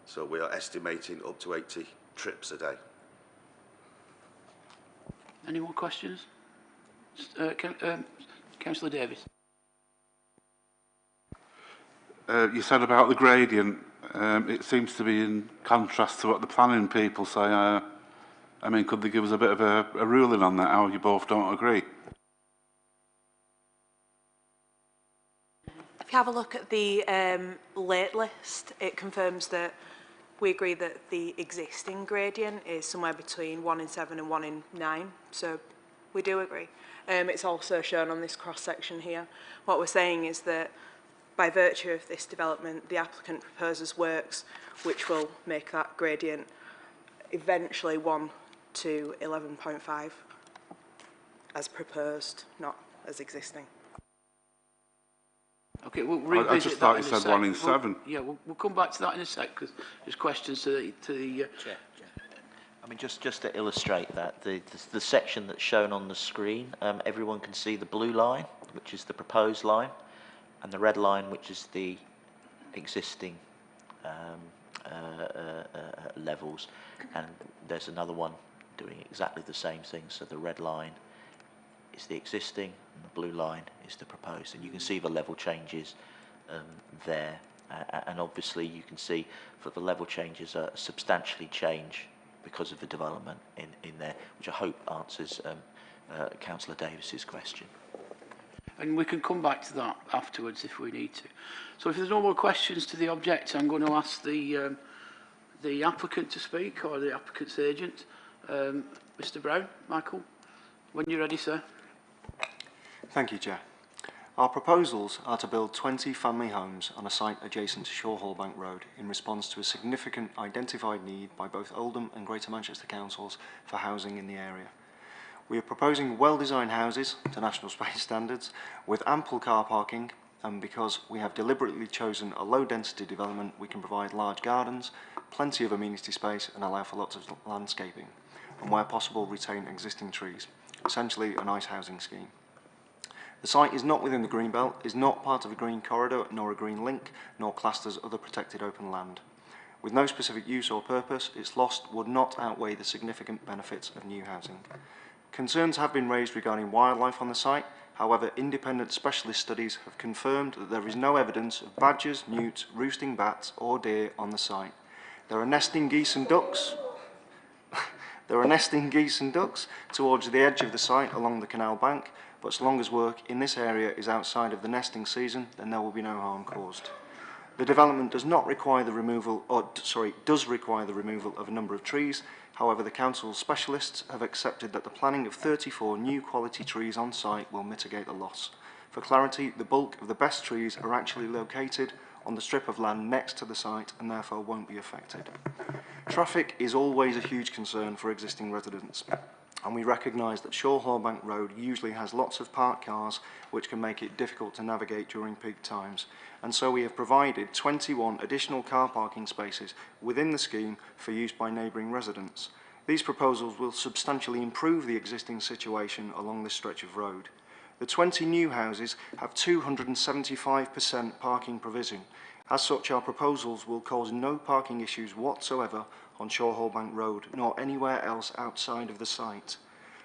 So we are estimating up to 80 trips a day. Any more questions? Councillor Davis. You said about the gradient, it seems to be in contrast to what the planning people say. I mean, could they give us a bit of a ruling on that, how you both don't agree? If you have a look at the late list, it confirms that we agree that the existing gradient is somewhere between 1 in 7 and 1 in 9, so we do agree. It's also shown on this cross-section here. What we're saying is that by virtue of this development, the applicant proposes works which will make that gradient eventually 1 to 11.5 as proposed, not as existing. Okay, we'll revisit I just thought you that in a said 1 in sec. 7. Yeah, we'll come back to that in a sec because there's questions to the Chair. I mean, just to illustrate that, the section that's shown on the screen, everyone can see the blue line, which is the proposed line, and the red line, which is the existing levels. And there's another one doing exactly the same thing. So the red line is the existing, and the blue line is the proposed. And you can see the level changes there. And obviously, you can see that the level changes are substantially change because of the development in there, which I hope answers Councillor Davis's question. And we can come back to that afterwards if we need to. So if there's no more questions to the object, I'm going to ask the applicant to speak, or the applicant's agent. Mr. Brown, Michael, when you're ready, sir. Thank you, Chair. Our proposals are to build 20 family homes on a site adjacent to Shorehall Bank Road in response to a significant identified need by both Oldham and Greater Manchester councils for housing in the area. We are proposing well-designed houses to national space standards with ample car parking, and because we have deliberately chosen a low-density development, we can provide large gardens, plenty of amenity space and allow for lots of landscaping, and where possible retain existing trees, essentially a nice housing scheme. The site is not within the green belt, is not part of a green corridor nor a green link, nor classed as other protected open land. With no specific use or purpose, its loss would not outweigh the significant benefits of new housing. Concerns have been raised regarding wildlife on the site. However, independent specialist studies have confirmed that there is no evidence of badgers, newts, roosting bats or deer on the site. There are nesting geese and ducks. Towards the edge of the site along the canal bank, but so long as work in this area is outside of the nesting season, then there will be no harm caused. The development does require the removal of a number of trees. However, the council's specialists have accepted that the planting of 34 new quality trees on site will mitigate the loss. For clarity, the bulk of the best trees are actually located on the strip of land next to the site and therefore won't be affected. Traffic is always a huge concern for existing residents, and we recognise that Shorehall Road usually has lots of parked cars which can make it difficult to navigate during peak times, and so we have provided 21 additional car parking spaces within the scheme for use by neighbouring residents. These proposals will substantially improve the existing situation along this stretch of road. The 20 new houses have 275% parking provision. As such, our proposals will cause no parking issues whatsoever on Shorehall Road, nor anywhere else outside of the site.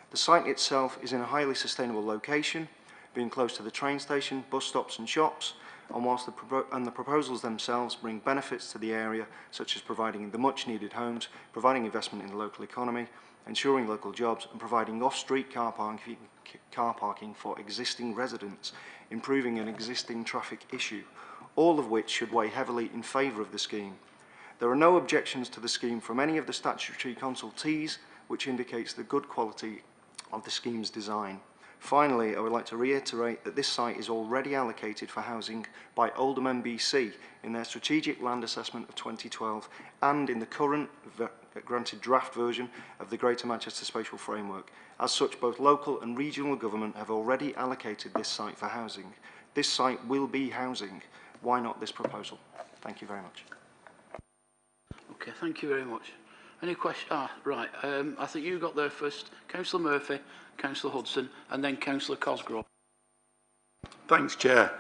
The site itself is in a highly sustainable location, being close to the train station, bus stops and shops, and whilst the proposals themselves bring benefits to the area, such as providing the much needed homes, providing investment in the local economy, ensuring local jobs, and providing off-street car parking for existing residents, improving an existing traffic issue, all of which should weigh heavily in favour of the scheme. There are no objections to the scheme from any of the statutory consultees, which indicates the good quality of the scheme's design. Finally, I would like to reiterate that this site is already allocated for housing by Oldham MBC in their strategic land assessment of 2012 and in the current granted draft version of the Greater Manchester Spatial Framework. As such, both local and regional government have already allocated this site for housing. This site will be housing. Why not this proposal? Thank you very much. Okay, thank you very much. Any questions? Right. I think you got there first. Councillor Murphy, Councillor Hudson, and then Councillor Cosgrove. Thanks, Chair.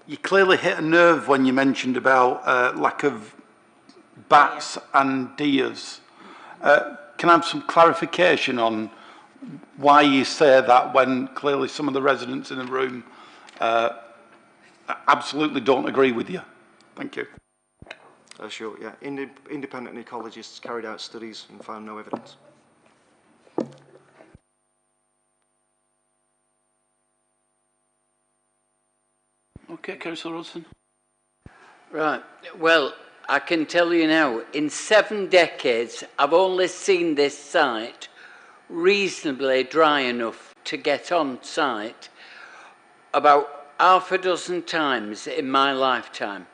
You clearly hit a nerve when you mentioned about lack of bats and deers. Can I have some clarification on why you say that when clearly some of the residents in the room absolutely don't agree with you? Thank you. Sure, yeah. Independent ecologists carried out studies and found no evidence. Okay, Councillor Hudson. Right. Well, I can tell you now, in 7 decades, I've only seen this site reasonably dry enough to get on site about half a dozen times in my lifetime.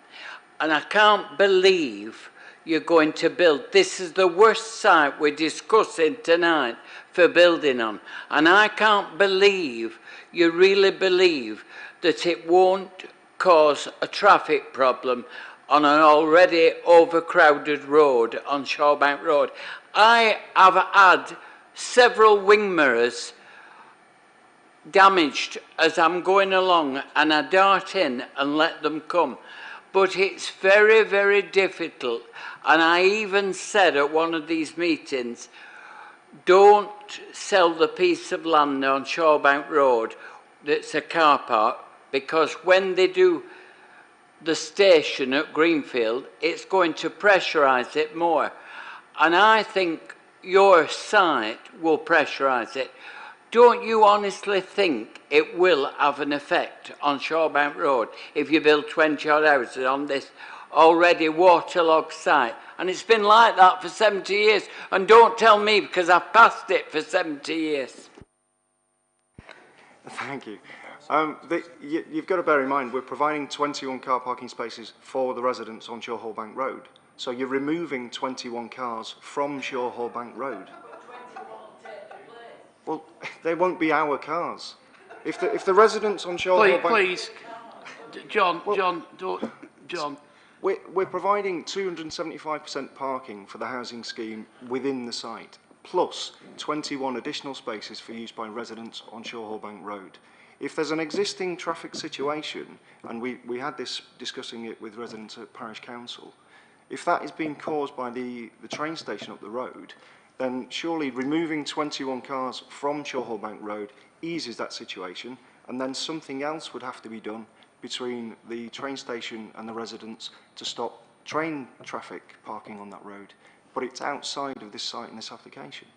And I can't believe you're going to build. This is the worst site we're discussing tonight for building on. And I can't believe you really believe that it won't cause a traffic problem on an already overcrowded road on Shawbank Road. I have had several wing mirrors damaged as I'm going along, and I dart in and let them come. But it's very, very difficult. And I even said at one of these meetings, don't sell the piece of land on Shawbank Road that's a car park, because when they do the station at Greenfield, it's going to pressurise it more. And I think your site will pressurise it. Don't you honestly think it will have an effect on Shawbank Road if you build 20 odd houses on this already waterlogged site? And it's been like that for 70 years. And don't tell me, because I've passed it for 70 years. Thank you. You've got to bear in mind, we're providing 21 car parking spaces for the residents on Shorehall Road. So you're removing 21 cars from Shorehall Road. Well, they won't be our cars. If the residents on Shorehall Please, John, John. We're providing 275% parking for the housing scheme within the site, plus 21 additional spaces for use by residents on Shorehall Road. If there's an existing traffic situation, and we had this discussing it with residents at Parish Council, if that is being caused by the train station up the road, then surely removing 21 cars from Shorehall Road eases that situation, and then something else would have to be done between the train station and the residents to stop train traffic parking on that road. But it's outside of this site in this application.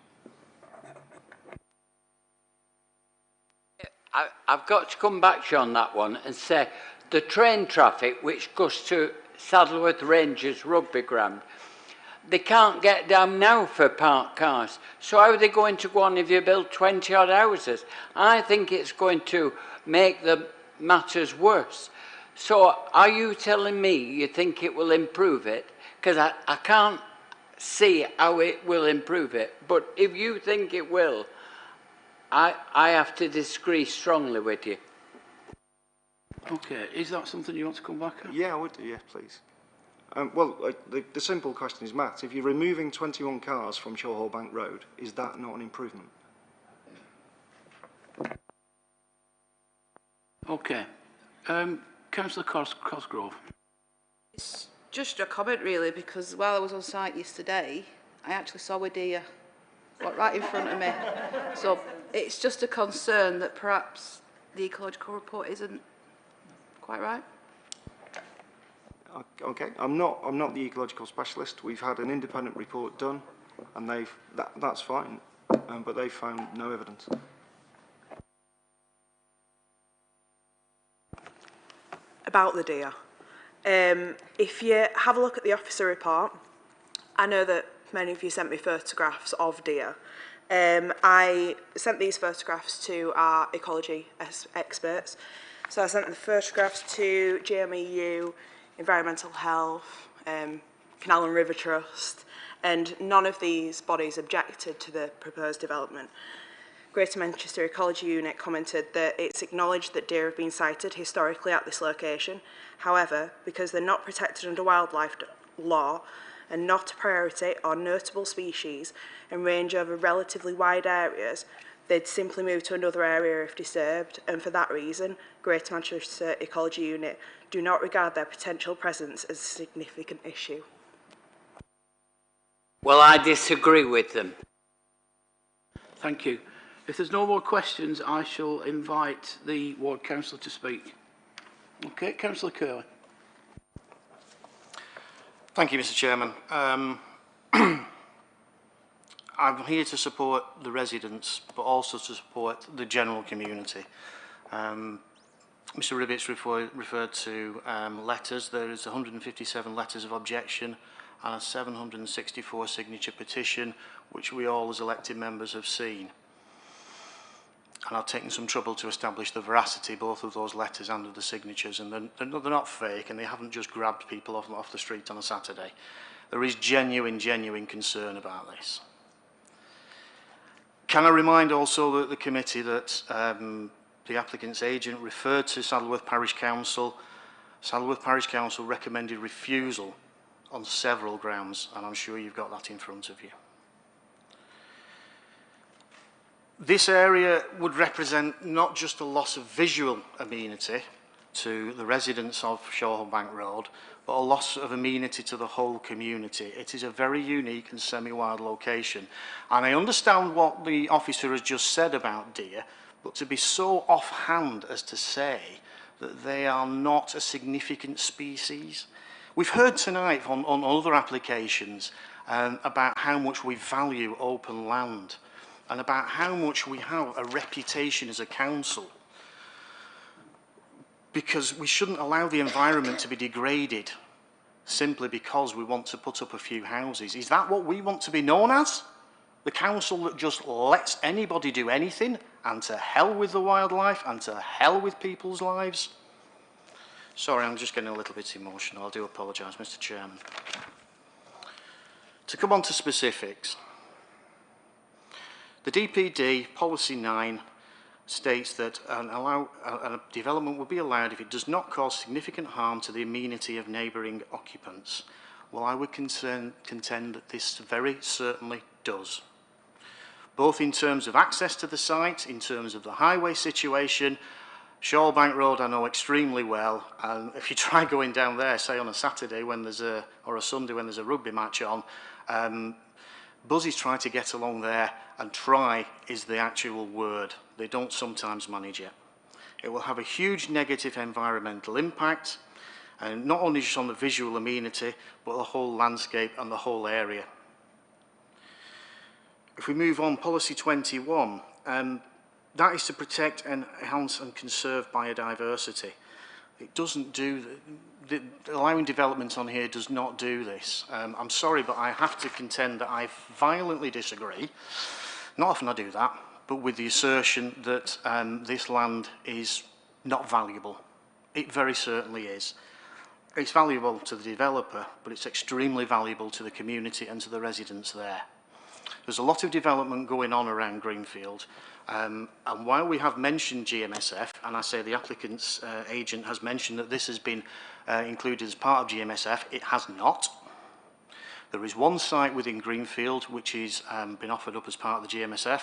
I've got to come back to you on that one and say the train traffic which goes to Saddleworth Rangers rugby ground, they can't get down now for parked cars. So how are they going to go on if you build 20 odd houses? I think it's going to make the matters worse. So are you telling me you think it will improve it? Because I can't see how it will improve it. But if you think it will, I have to disagree strongly with you. Okay, is that something you want to come back on? Yeah, I would do, yeah, please. The simple question is, Matt, if you're removing 21 cars from Shorehall Bank Road, is that not an improvement? Okay. Councillor Cosgrove. It's just a comment really, because while I was on site yesterday, I actually saw a deer right in front of me. So it's just a concern that perhaps the ecological report isn't quite right. Okay, I'm not the ecological specialist. We've had an independent report done, and that's fine, but they've found no evidence. About the deer. If you have a look at the officer report, I know that many of you sent me photographs of deer. I sent these photographs to our ecology experts. So I sent the photographs to GMEU, Environmental Health, Canal and River Trust, and none of these bodies objected to the proposed development. Greater Manchester Ecology Unit commented that it's acknowledged that deer have been sighted historically at this location. However, because they're not protected under wildlife law and not a priority or notable species and range over relatively wide areas, they'd simply move to another area if disturbed, and for that reason, Greater Manchester Ecology Unit do not regard their potential presence as a significant issue. Well, I disagree with them. Thank you. If there's no more questions, I shall invite the ward councillor to speak. Okay, Councillor Curley. Thank you, Mr. Chairman. I'm here to support the residents, but also to support the general community. Mr. Ribbits referred to letters. There is 157 letters of objection and a 764 signature petition, which we all as elected members have seen. And I've taken some trouble to establish the veracity, both of those letters and of the signatures, and they're not fake, and they haven't just grabbed people off the street on a Saturday. There is genuine concern about this. Can I remind also the committee that the applicant's agent referred to Saddleworth Parish Council. Saddleworth Parish Council recommended refusal on several grounds, and I'm sure you've got that in front of you. This area would represent not just a loss of visual amenity to the residents of Shorehall Bank Road, but a loss of amenity to the whole community. It is a very unique and semi-wild location. And I understand what the officer has just said about deer, but to be so offhand as to say that they are not a significant species. We've heard tonight on other applications about how much we value open land, and about how much we have a reputation as a council, because we shouldn't allow the environment to be degraded simply because we want to put up a few houses. Is that what we want to be known as? The council that just lets anybody do anything, and to hell with the wildlife, and to hell with people's lives? Sorry, I'm just getting a little bit emotional. I do apologise, Mr. Chairman. To come on to specifics. The DPD Policy 9 states that a development will be allowed if it does not cause significant harm to the amenity of neighbouring occupants. Well, I would contend that this very certainly does. Both in terms of access to the site, in terms of the highway situation. Shorehall Bank Road I know extremely well, and if you try going down there, say on a Saturday when there's or a Sunday when there's a rugby match on, Buzzies try to get along there, and try is the actual word. They don't sometimes manage it. It will have a huge negative environmental impact, and not only just on the visual amenity, but the whole landscape and the whole area. If we move on, Policy 21, that is to protect, enhance and conserve biodiversity. It doesn't do, allowing development on here does not do this. I'm sorry, but I have to contend that I violently disagree. Not often I do that, but with the assertion that this land is not valuable. It very certainly is. It's valuable to the developer, but it's extremely valuable to the community and to the residents there. There's a lot of development going on around Greenfield, and while we have mentioned GMSF, and I say the applicant's agent has mentioned that this has been included as part of GMSF, it has not. There is one site within Greenfield which has been offered up as part of the GMSF.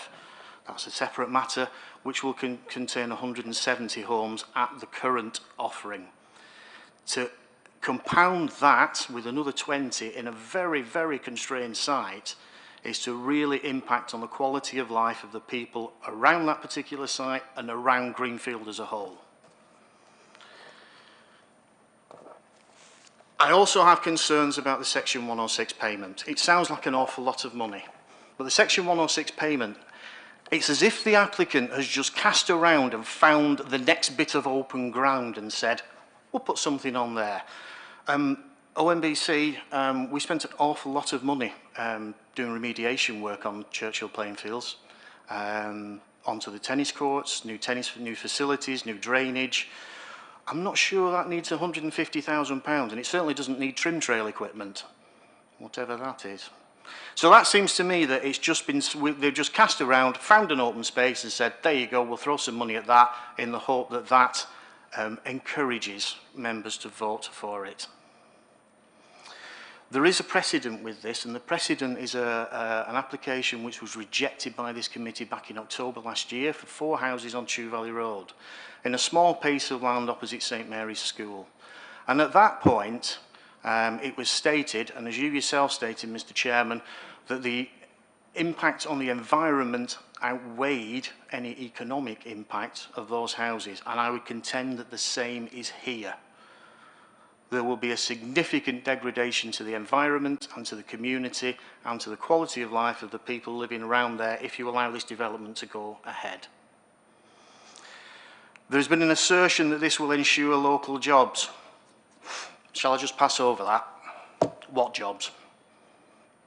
That's a separate matter, which will contain 170 homes at the current offering. To compound that with another 20 in a very, very constrained site is to really impact on the quality of life of the people around that particular site and around Greenfield as a whole. I also have concerns about the Section 106 payment. It sounds like an awful lot of money, but the Section 106 payment, it's as if the applicant has just cast around and found the next bit of open ground and said, we'll put something on there. OMBC, we spent an awful lot of money doing remediation work on Churchill playing fields, onto the tennis courts, new facilities, new drainage. I'm not sure that needs £150,000, and it certainly doesn't need trim trail equipment, whatever that is. So that seems to me that it's just been, they've just cast around, found an open space and said, there you go, we'll throw some money at that in the hope that that encourages members to vote for it. There is a precedent with this, and the precedent is an application which was rejected by this committee back in October last year for 4 houses on Chew Valley Road in a small piece of land opposite St Mary's School. And at that point, it was stated, and as you yourself stated, Mr. Chairman, that the impact on the environment outweighed any economic impact of those houses, and I would contend that the same is here. There will be a significant degradation to the environment and to the community and to the quality of life of the people living around there if you allow this development to go ahead. There's been an assertion that this will ensure local jobs. Shall I just pass over that? What jobs?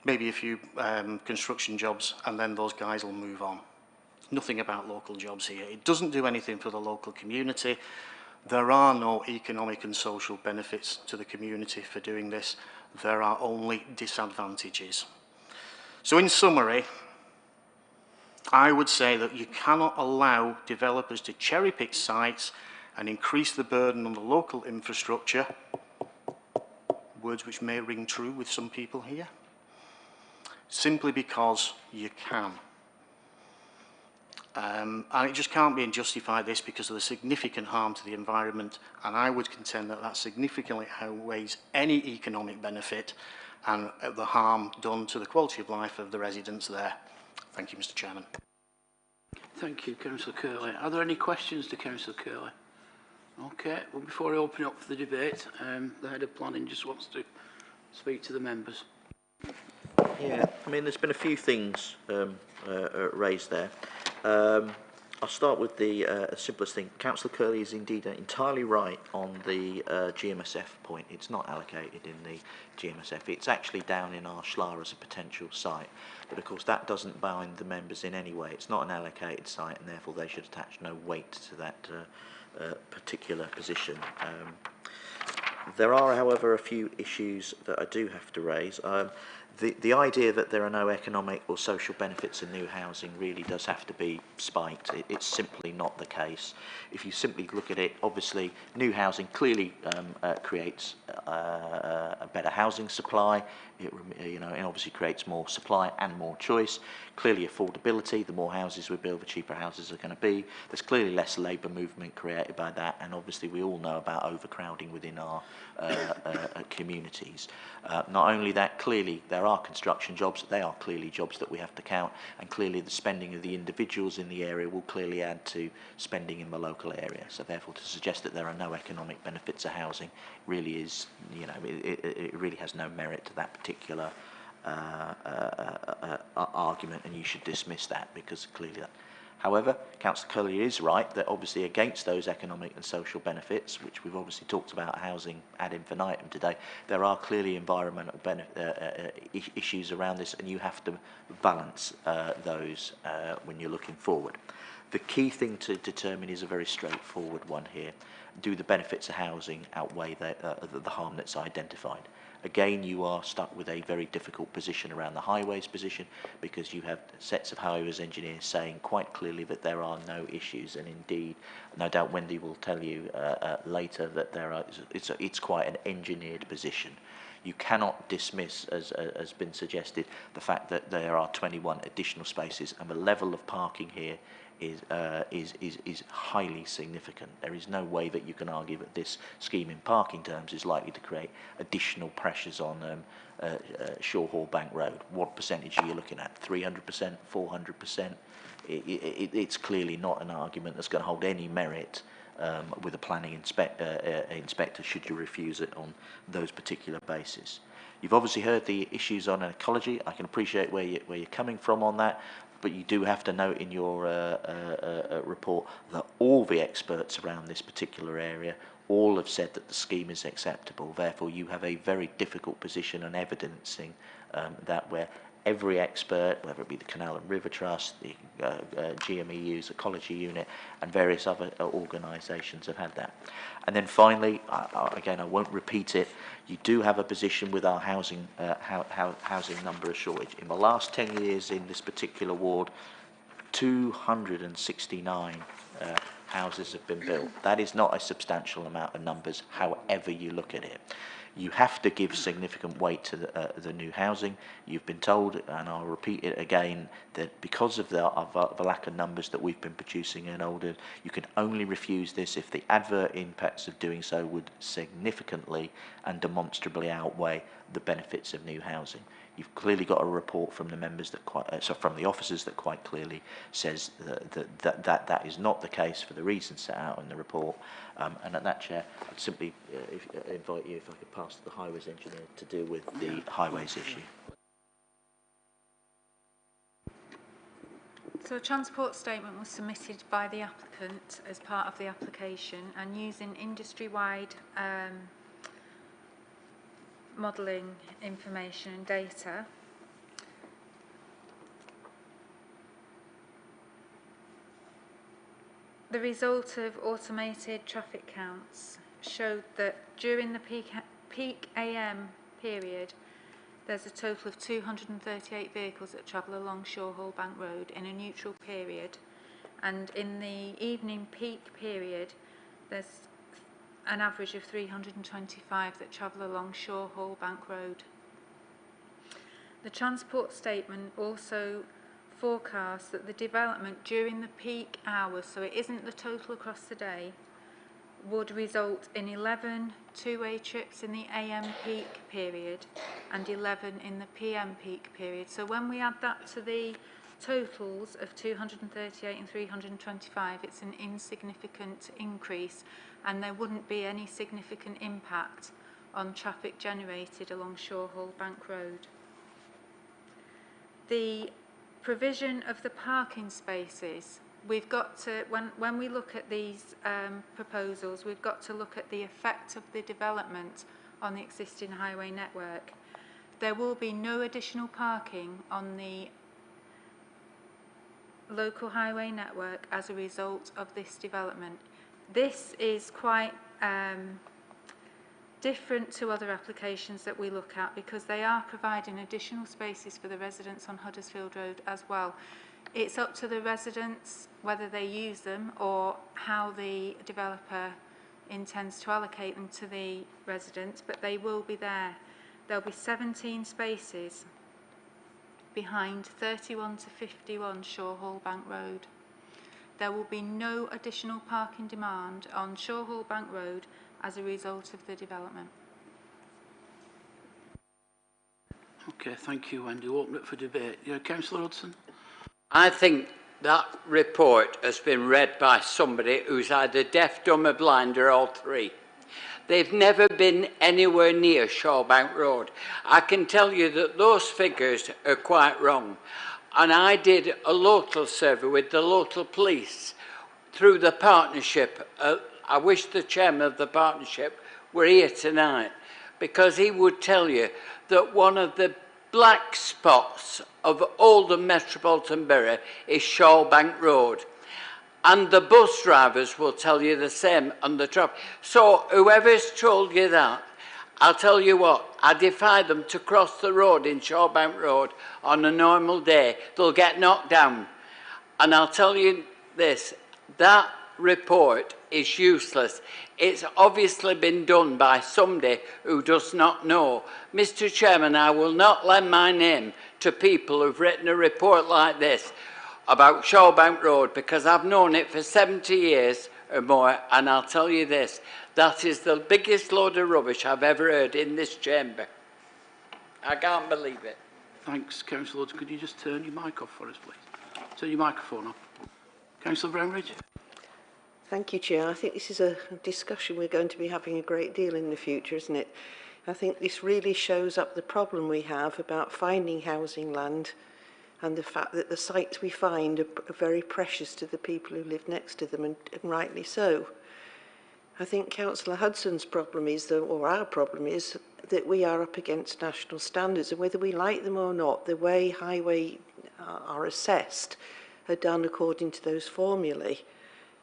Maybe a few construction jobs, and then those guys will move on. Nothing about local jobs here. It doesn't do anything for the local community. There are no economic and social benefits to the community for doing this. There are only disadvantages. So in summary, I would say that you cannot allow developers to cherry-pick sites and increase the burden on the local infrastructure, words which may ring true with some people here, simply because you can. And it just can't be justified this because of the significant harm to the environment, and I would contend that that significantly outweighs any economic benefit and the harm done to the quality of life of the residents there. Thank you, Mr. Chairman. Thank you, Councillor Curley. Are there any questions to Councillor Curley? Okay, well, before I open up for the debate, the Head of Planning just wants to speak to the members. Yeah, I mean, there's been a few things raised there. I'll start with the simplest thing. Councillor Curley is indeed entirely right on the GMSF point. It's not allocated in the GMSF. It's actually down in our Schlar as a potential site. But of course that doesn't bind the members in any way. It's not an allocated site, and therefore they should attach no weight to that particular position. There are, however, a few issues that I do have to raise. The idea that there are no economic or social benefits in new housing really does have to be spiked. It's simply not the case. If you simply look at it, obviously new housing clearly creates a better housing supply. It obviously creates more supply and more choice. Clearly affordability, the more houses we build, the cheaper houses are going to be. There's clearly less labour movement created by that, and obviously we all know about overcrowding within our communities. Not only that, clearly there are construction jobs. They are clearly jobs that we have to count, and clearly the spending of the individuals in the area will clearly add to spending in the local area. So therefore, to suggest that there are no economic benefits of housing really is, it really has no merit to that particular argument, and you should dismiss that because clearly that. However, Councillor Curley is right that obviously against those economic and social benefits, which we've obviously talked about housing ad infinitum today, there are clearly environmental issues around this, and you have to balance those when you're looking forward. The key thing to determine is a very straightforward one here. Do the benefits of housing outweigh the harm that's identified? Again, you are stuck with a very difficult position around the highways position, because you have sets of highways engineers saying quite clearly that there are no issues, and indeed, no doubt Wendy will tell you later that there are. It's quite an engineered position. You cannot dismiss, as has been suggested, the fact that there are 21 additional spaces, and the level of parking here is highly significant. There is no way that you can argue that this scheme in parking terms is likely to create additional pressures on Shore Hall Bank Road. What percentage are you looking at? 300%, 400%? It's clearly not an argument that's going to hold any merit with a planning inspector should you refuse it on those particular bases. You've obviously heard the issues on ecology. I can appreciate where you're coming from on that, but you do have to note in your report that all the experts around this particular area all have said that the scheme is acceptable. Therefore, you have a very difficult position on evidencing that, where every expert, whether it be the Canal and River Trust, the GMEU's Ecology Unit, and various other organisations have had that. And then finally, again, I won't repeat it, you do have a position with our housing number shortage. In the last 10 years in this particular ward, 269 houses have been built. That is not a substantial amount of numbers, however you look at it. You have to give significant weight to the new housing. You've been told, and I'll repeat it again, that because of the lack of numbers that we've been producing in Oldham, you can only refuse this if the adverse impacts of doing so would significantly and demonstrably outweigh the benefits of new housing. You've clearly got a report from the members that from the officers that quite clearly says that is not the case for the reasons set out in the report. And at that, Chair, I'd simply invite you, if I could pass to the highways engineer to deal with the highways issue. So a transport statement was submitted by the applicant as part of the application, and using industry-wide modelling information and data, the result of automated traffic counts showed that during the peak AM period, there's a total of 238 vehicles that travel along Shore Hall Bank Road in a neutral period, and in the evening peak period, there's an average of 325 that travel along Shore Hall Bank Road. The transport statement also forecasts that the development during the peak hours, so it isn't the total across the day, would result in 11 two-way trips in the AM peak period and 11 in the PM peak period. So when we add that to the totals of 238 and 325, it's an insignificant increase, and there wouldn't be any significant impact on traffic generated along Shore Hall Bank Road. The provision of the parking spaces, we've got to, when we look at these proposals, we've got to look at the effect of the development on the existing highway network. There will be no additional parking on the local highway network as a result of this development. This is quite different to other applications that we look at, because they are providing additional spaces for the residents on Huddersfield Road as well. It's up to the residents whether they use them or how the developer intends to allocate them to the residents, but they will be there. There'll be 17 spaces behind 31 to 51 Shore Hall Bank Road. There will be no additional parking demand on Shore Hall Bank Road as a result of the development. Okay, thank you, Wendy. We'll open it for debate. Yeah, Councillor Hudson. I think that report has been read by somebody who's either deaf, dumb or blind, or all three. They've never been anywhere near Shawbank Road. I can tell you that those figures are quite wrong. And I did a local survey with the local police through the partnership. I wish the chairman of the partnership were here tonight, because he would tell you that one of the black spots of Oldham Metropolitan Borough is Shawbank Road. And the bus drivers will tell you the same on the traffic. So whoever's told you that, I'll tell you what, I defy them to cross the road in Shawbank Road on a normal day. They'll get knocked down. And I'll tell you this, that report is useless. It's obviously been done by somebody who does not know. Mr. Chairman, I will not lend my name to people who've written a report like this about Shawbank Road, because I've known it for 70 years or more, and I'll tell you this, that is the biggest load of rubbish I've ever heard in this chamber. I can't believe it. Thanks, Councillor Hudson. Could you just turn your mic off for us, please? Turn your microphone off. Councillor Brownridge. Thank you, Chair. I think this is a discussion we're going to be having a great deal in the future, isn't it? I think this really shows up the problem we have about finding housing land, and the fact that the sites we find are very precious to the people who live next to them, and rightly so. I think Councillor Hudson's problem is, or our problem is, that we are up against national standards, and whether we like them or not, the way highway are assessed are done according to those formulae.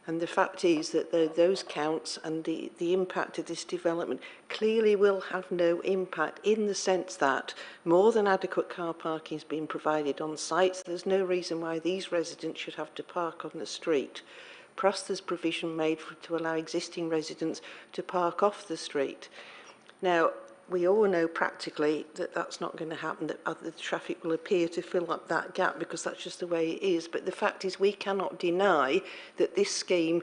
And the fact is that those counts and the impact of this development clearly will have no impact, in the sense that more than adequate car parking is being provided on sites. There's no reason why these residents should have to park on the street. Plus there's provision made to allow existing residents to park off the street. Now, we all know practically that that's not going to happen, that the traffic will appear to fill up that gap, because that's just the way it is. But the fact is, we cannot deny that this scheme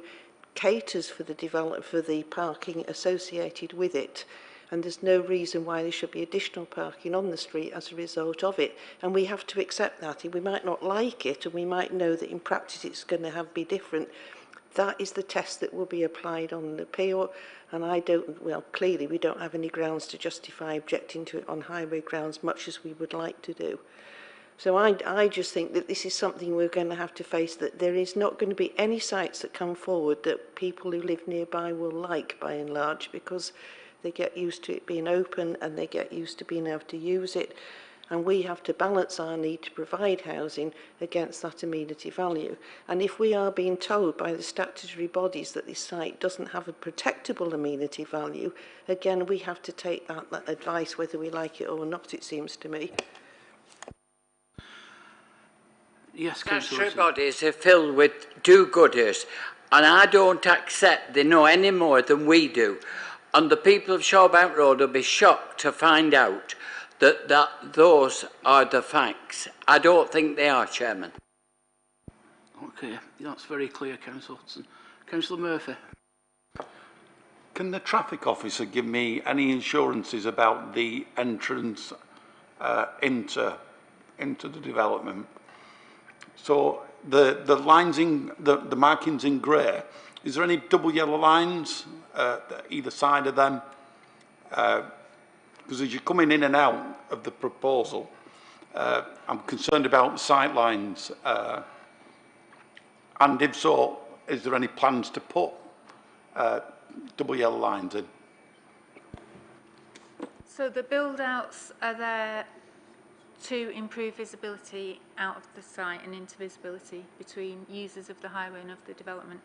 caters for the parking associated with it, and there's no reason why there should be additional parking on the street as a result of it. And we have to accept that. We might not like it, and we might know that in practice it's going to be different. That is the test that will be applied on an appeal, and clearly we don't have any grounds to justify objecting to it on highway grounds, much as we would like to do. So I just think that this is something we're going to have to face, that there is not going to be any sites that come forward that people who live nearby will like, by and large, because they get used to it being open and they get used to being able to use it. And we have to balance our need to provide housing against that amenity value. And if we are being told by the statutory bodies that this site doesn't have a protectable amenity value, again, we have to take that advice whether we like it or not, it seems to me. Yes, statutory bodies are filled with do-gooders, and I don't accept they know any more than we do. And the people of Shawbank Road will be shocked to find out that those are the facts. I don't think they are, Chairman. Okay, that's very clear, Councillor Hudson. Councillor Murphy. Can the traffic officer give me any assurances about the entrance into the development? So the lines in the markings in grey, is there any double yellow lines either side of them? Because as you're coming in and out of the proposal, I'm concerned about the sight lines. And if so, is there any plans to put double yellow lines in? So the build-outs are there to improve visibility out of the site and into visibility between users of the highway and of the development.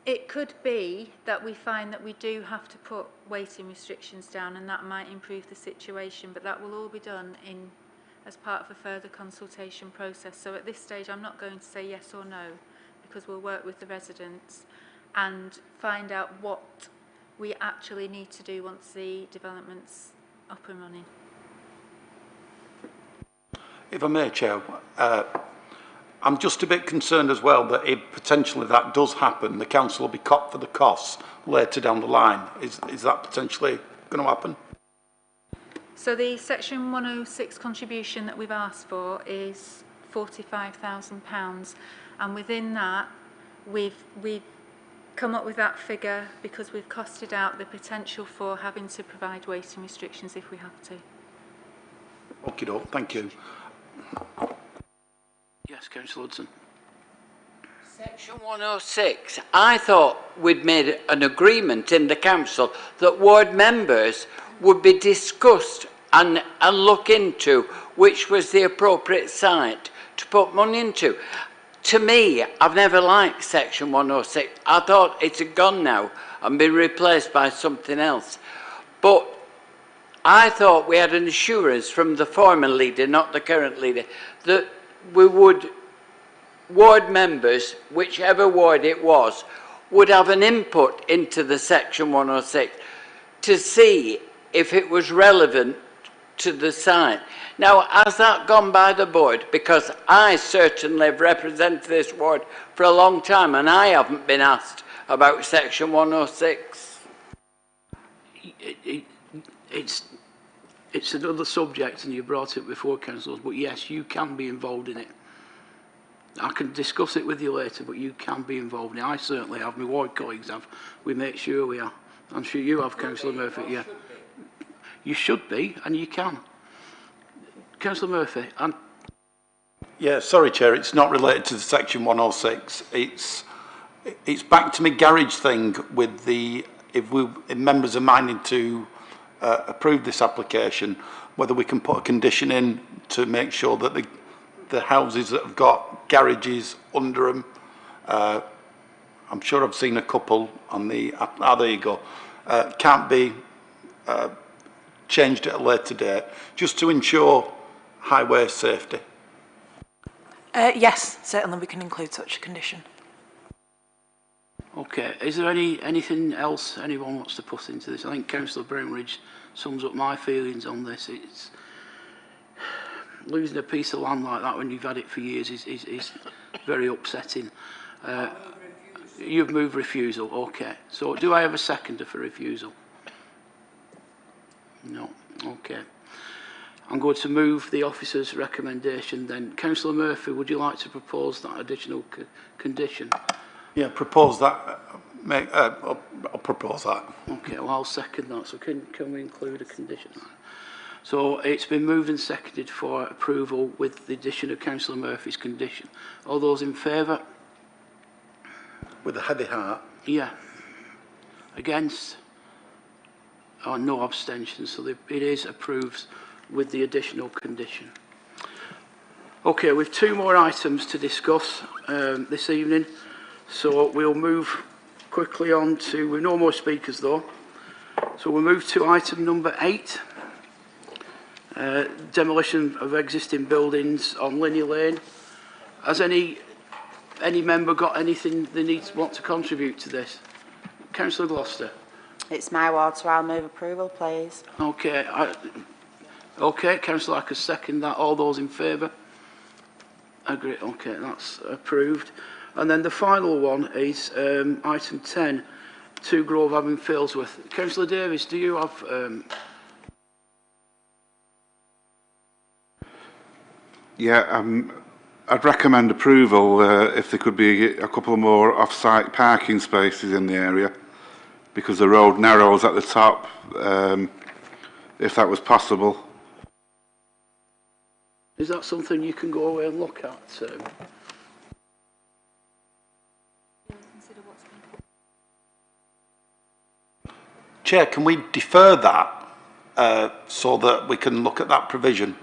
It could be that we find that we do have to put waiting restrictions down, and that might improve the situation, but that will all be done as part of a further consultation process. So at this stage I'm not going to say yes or no, because we'll work with the residents and find out what we actually need to do once the development's up and running. If I may, Chair, I'm just a bit concerned as well that if potentially that does happen, the council will be copped for the costs later down the line. Is that potentially going to happen? So the Section 106 contribution that we've asked for is £45,000, and within that we've come up with that figure because we've costed out the potential for having to provide waiting restrictions if we have to. Okay, thank you. Yes, Councillor Hudson. Section 106, I thought we'd made an agreement in the council that ward members would be discussed and look into which was the appropriate site to put money into. to me, I've never liked Section 106. I thought it's gone now and been replaced by something else. But I thought we had an assurance from the former leader, not the current leader, that we would, ward members, whichever ward it was, would have an input into the Section 106 to see if it was relevant to the site. Now, has that gone by the board? Because I certainly have represented this ward for a long time and I haven't been asked about Section 106. It's another subject and you brought it before, councillors, but yes, you can be involved in it. I can discuss it with you later, but you can be involved in it. I certainly have, my ward colleagues have. We make sure we are. I'm sure you have, Councillor Murphy, yeah. You should be, and you can. Councillor Murphy, and yeah, sorry, Chair, it's not related to the Section 106. It's back to my garage thing with the, if members are minded to approve this application, whether we can put a condition in to make sure that the houses that have got garages under them, I'm sure I've seen a couple on the, there you go, can't be changed at a later date, just to ensure highway safety. Yes, certainly we can include such a condition. okay, is there anything else anyone wants to put into this? I think Councillor Brownridge sums up my feelings on this. It's losing a piece of land like that when you've had it for years is very upsetting. You've moved refusal, okay. So do I have a seconder for refusal? No, okay. I'm going to move the officer's recommendation then. Councillor Murphy, would you like to propose that additional condition? Yeah, propose that. I'll propose that. Okay, well, I'll second that. So can we include a condition? So it's been moved and seconded for approval with the addition of Councillor Murphy's condition. All those in favour? With a heavy heart. Yeah. Against? Oh, no abstentions. So it is approved with the additional condition. Okay, we've two more items to discuss this evening. So we'll move quickly on to, with no more speakers though. So we'll move to item number 8. Demolition of existing buildings on Linney Lane. Has any member got anything they want to contribute to this? Councillor Gloucester. It's my ward, so I'll move approval, please. Okay, okay, Councillor, I could second that. All those in favour? Agree. Okay, that's approved. And then the final one is item 10, 2 Grove Avenue, Failsworth. Councillor Davis, do you have? Yeah, I'd recommend approval if there could be a couple more off-site parking spaces in the area, because the road narrows at the top, if that was possible. Is that something you can go away and look at? Chair, can we defer that so that we can look at that provision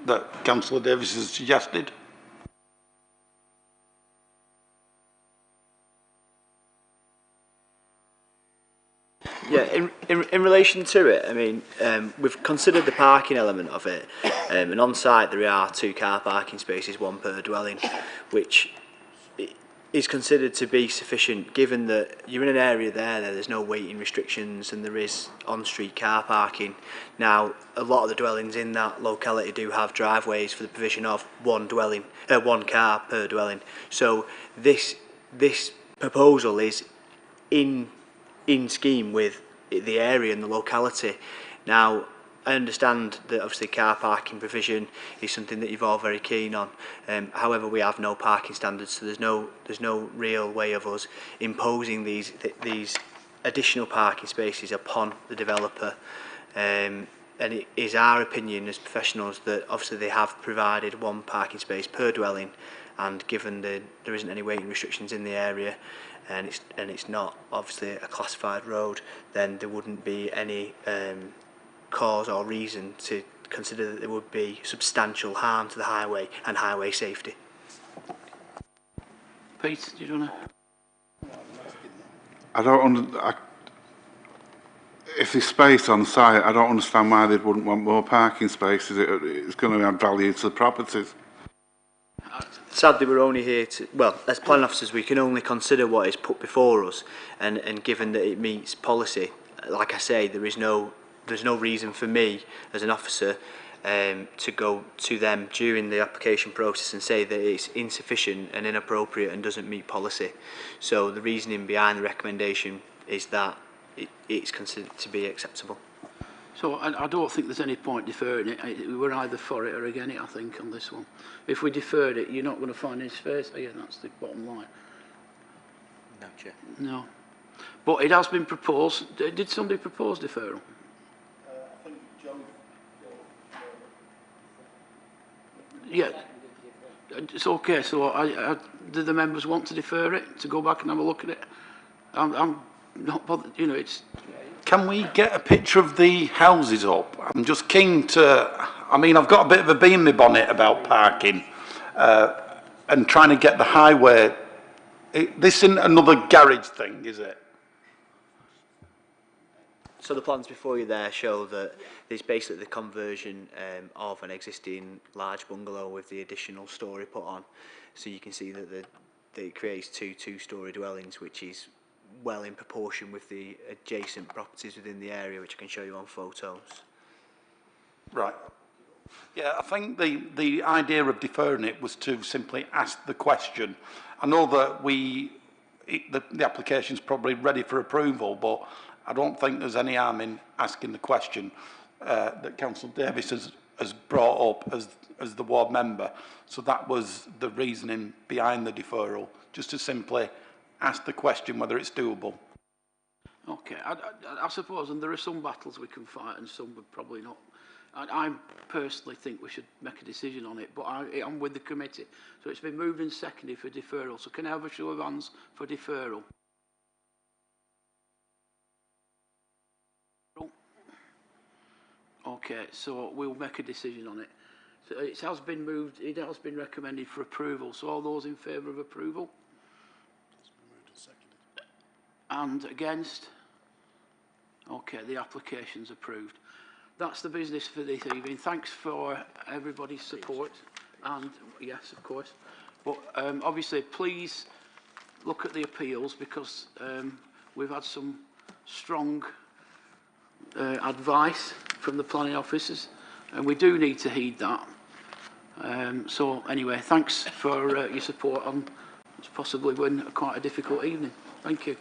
that Councillor Davis has suggested? Yeah, in relation to it, I mean, we've considered the parking element of it, and on site there are 2 car parking spaces, 1 per dwelling, which is considered to be sufficient given that you're in an area there's no waiting restrictions and there is on-street car parking. Now, a lot of the dwellings in that locality do have driveways for the provision of 1 car per dwelling. So this proposal is in scheme with the area and the locality. Now, I understand that obviously car parking provision is something that you're all very keen on. However, we have no parking standards, so there's no real way of us imposing these additional parking spaces upon the developer. And it is our opinion as professionals that obviously they have provided 1 parking space per dwelling, and given that there isn't any waiting restrictions in the area, and it's not obviously a classified road, then there wouldn't be any cause or reason to consider that there would be substantial harm to the highway and highway safety. Pete, do you want to? If there's space on site, I don't understand why they wouldn't want more parking spaces. It's going to add value to the properties. Sadly, we're only here to, well, as planning officers, we can only consider what is put before us, and given that it meets policy, like I say, there's no reason for me as an officer to go to them during the application process and say that it's insufficient and inappropriate and doesn't meet policy. So the reasoning behind the recommendation is that it's considered to be acceptable. So I don't think there's any point deferring it. We're either for it or against it, I think, on this one. If we deferred it, you're not going to find any space here. That's the bottom line. No, Chair. No. But it has been proposed. Did somebody propose deferral? I think John. Yeah. It's okay. So do the members want to defer it, to go back and have a look at it? I'm not bothered. You know, it's... Can we get a picture of the houses up? I'm just keen to, I mean, I've got a bit of a bee in my bonnet about parking and trying to get the highway. This isn't another garage thing, is it? So the plans before you there show that there's basically the conversion of an existing large bungalow with the additional storey put on. So you can see that it creates two-storey dwellings, which is well in proportion with the adjacent properties within the area, which I can show you on photos. Right. Yeah, I think the idea of deferring it was to simply ask the question. I know that the application's probably ready for approval, but I don't think there's any harm in asking the question that Councillor Davis has brought up as the ward member. So that was the reasoning behind the deferral, just to simply ask the question whether it's doable. Okay, I suppose, and there are some battles we can fight and some would probably not. I personally think we should make a decision on it, but I'm with the committee. So it's been moved and seconded for deferral. So can I have a show of hands for deferral? Okay, so we'll make a decision on it. So it has been moved, it has been recommended for approval. So all those in favour of approval? And against? Okay, the application's approved. That's the business for this evening. Thanks for everybody's support. And yes, of course. But obviously, please look at the appeals, because we've had some strong advice from the planning officers, and we do need to heed that. So anyway, thanks for your support on what's possibly been quite a difficult evening. Thank you.